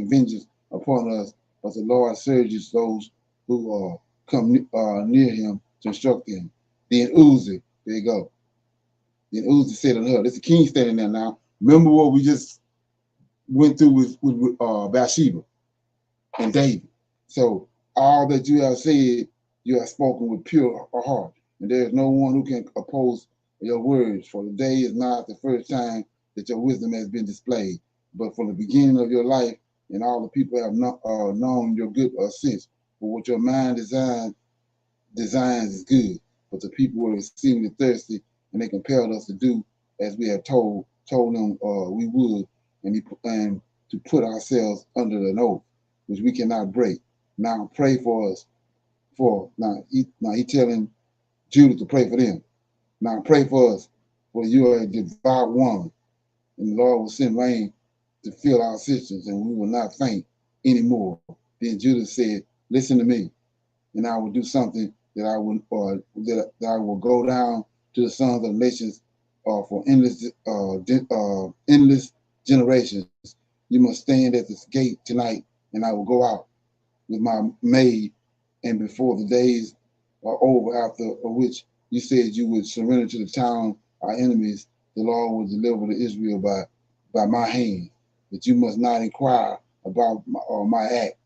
vengeance upon us, but the Lord searches those who come near him to instruct them. Then Uzi, there you go. Then Uzi said unto her, this is the king standing there now. Remember what we just went through with Bathsheba and David. So all that you have said, you have spoken with pure heart, and there is no one who can oppose your words. For the day is not the first time that your wisdom has been displayed, but from the beginning of your life, and all the people have known your good sense. For what your mind designs is good, but the people were exceedingly thirsty, and they compelled us to do as we have told them we would, and to put ourselves under an oath, which we cannot break. Now pray for us. Now he telling Judah to pray for them. Now pray for us, for you are a devout woman, and the Lord will send rain to fill our cisterns, and we will not faint anymore. Then Judah said, listen to me, and I will do something that I will go down to the sons of nations for endless generations. You must stand at this gate tonight, and I will go out with my maid, and before the days are over, after which you said you would surrender to the town our enemies, the Lord will deliver to Israel by my hand. But you must not inquire about my act,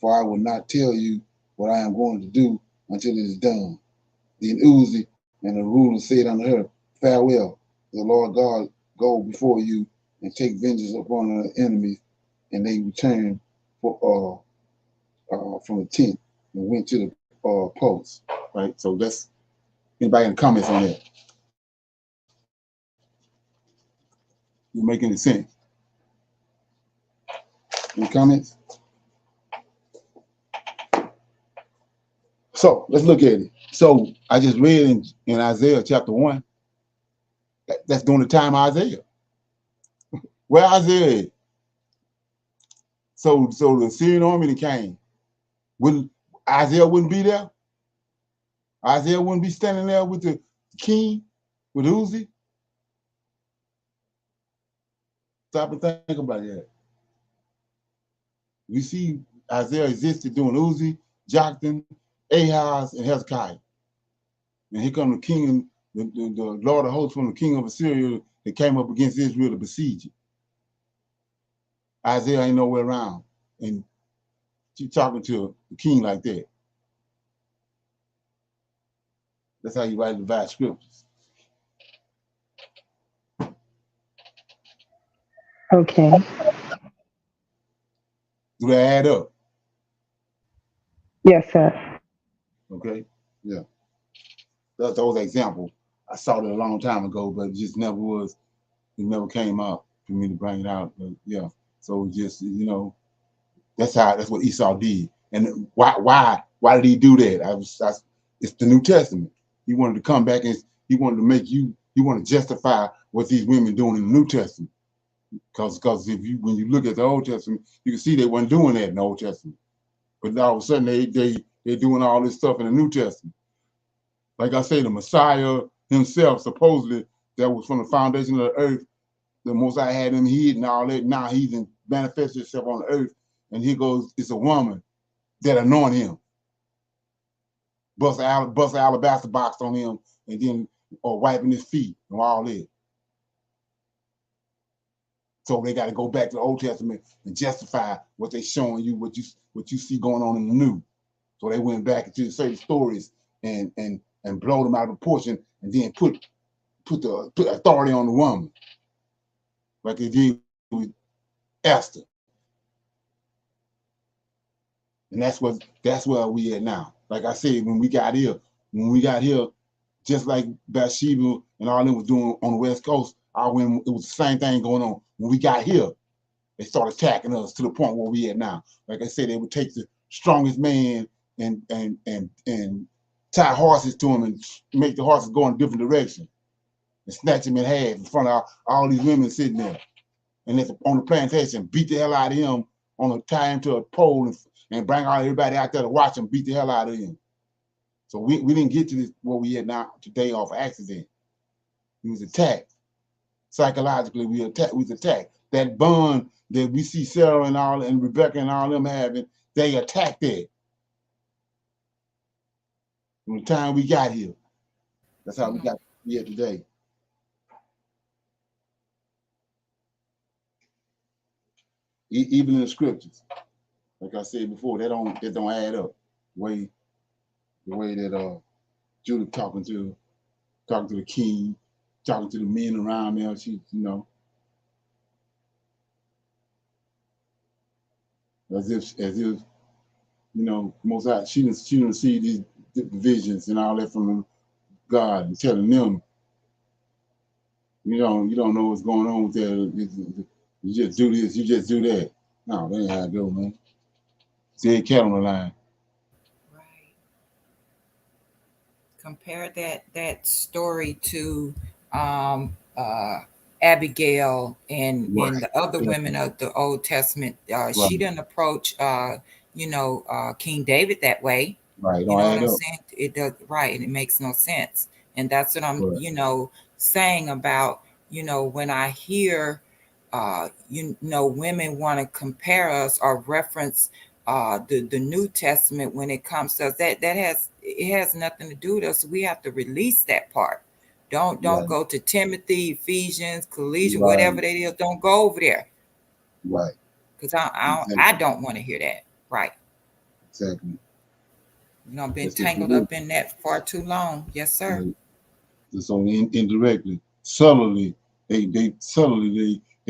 for I will not tell you what I am going to do until it is done. Then Uzi and the ruler said unto her, farewell, the Lord God go before you and take vengeance upon the enemies. And they returned from the tent and went to the post. Right. So that's anybody in the comments on that. You make any sense? Any comments? So let's look at it. So I just read in Isaiah chapter 1. That's during the time of Isaiah. Where Isaiah is. So the Syrian army that came. Isaiah wouldn't be there? Isaiah wouldn't be standing there with the king, with Uzi? Stop and think about that. We see Isaiah existed during Uzi, Jotham, Ahaz, and Hezekiah. And here comes the king, the Lord of hosts from the king of Assyria that came up against Israel to besiege it. Isaiah ain't nowhere around. And she's talking to the king like that. That's how you write the vast scriptures. Okay. Do they add up? Yes, sir. Okay. Yeah. Those examples. I saw it a long time ago, but it just never was. It never came up for me to bring it out. But yeah. So just that's what Esau did. And why did he do that? It's the New Testament. He wanted to come back and he wanted to he wanted to justify what these women doing in the New Testament. Because when you look at the Old Testament, you can see they weren't doing that in the Old Testament. But all of a sudden they're doing all this stuff in the New Testament. Like I say, the Messiah himself, supposedly, that was from the foundation of the earth, the Most High had him hid and all that. Now he's manifested himself on the earth, and he goes, it's a woman that anoint him, bust an alabaster box on him, and then or wiping his feet and all that. So they got to go back to the Old Testament and justify what they're showing you, what you see going on in the New. So they went back into certain stories and blow them out of proportion, and then put authority on the woman, like they did with Esther. And that's where we at now. Like I said, when we got here, just like Bathsheba and all them was doing on the West Coast, it was the same thing going on. When we got here, they started attacking us to the point where we at now. Like I said, they would take the strongest man and tie horses to him and make the horses go in a different direction and snatch him in half in front of all these women sitting there. And on the plantation, beat the hell out of him, tie him to a pole and bring everybody out there to watch him beat the hell out of him. So we didn't get to this where we at now today off accident. We was attacked. Psychologically, we was attacked. That bond that we see Sarah and Rebecca and all them having, they attacked that. From the time we got here. That's how we got here today. Even in the scriptures. Like I said before, they don't add up. The way that Judah talking to the king, talking to the men around there, as if most out she didn't see these visions and all that from God and telling them, you don't know what's going on with that. You just do this, you just do that. No, that ain't how it go, man. Say cat on the line. Compare that story to Abigail and the other women of the Old Testament. She didn't approach King David that way. Right. You know what I'm saying? It does right, and it makes no sense. And that's what I'm saying about when I hear women want to compare us or reference the New Testament when it comes to us, it has nothing to do with us. We have to release that part. Don't go to Timothy, Ephesians, Colossians, whatever that is. Don't go over there. Right. Because I don't want to hear that. Right. Exactly. I've been tangled up in that far too long. Yes, sir. Right. So indirectly, subtly, they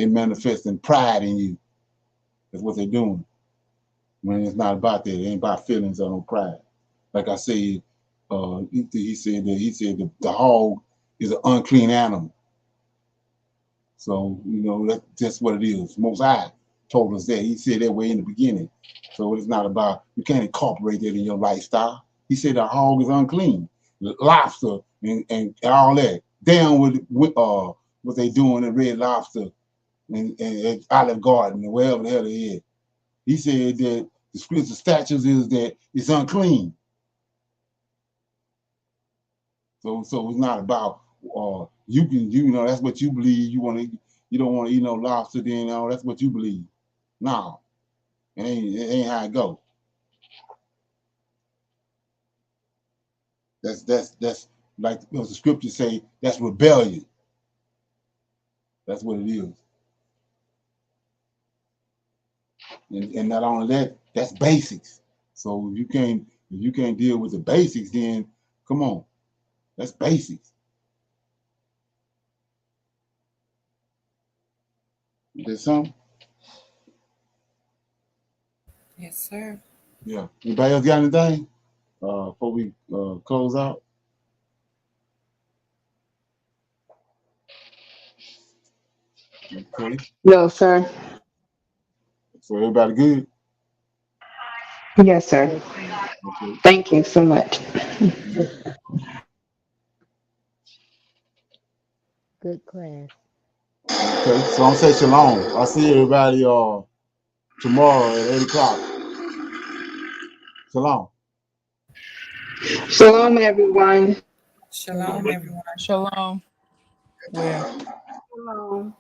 manifest in pride in you. That's what they're doing. When it's not about that, it ain't about feelings or no pride. Like I said, he said the hog is an unclean animal. So that's what it is. Most High told us that. He said that way in the beginning. So it's not about, you can't incorporate that in your lifestyle. He said the hog is unclean, lobster and all that. Down with what they doing at Red Lobster and Olive Garden or wherever the hell they is. He said that the scripture statutes is that it's unclean. So it's not about that's what you believe. You don't want to eat no lobster, then that's what you believe. No, it ain't how it go. That's like the scriptures say, that's rebellion. That's what it is. And not only that, that's basics. So if you can't deal with the basics, then come on, that's basics. There's something? Yes, sir. Yeah. Anybody else got anything? Before we close out? Okay. No, sir. So everybody good? Yes, sir. Okay. Thank you so much. Good class. Okay. So I'm saying shalom. I'll see everybody tomorrow at 8 o'clock. Shalom. Shalom, everyone. Shalom, everyone. Shalom. Where? Shalom.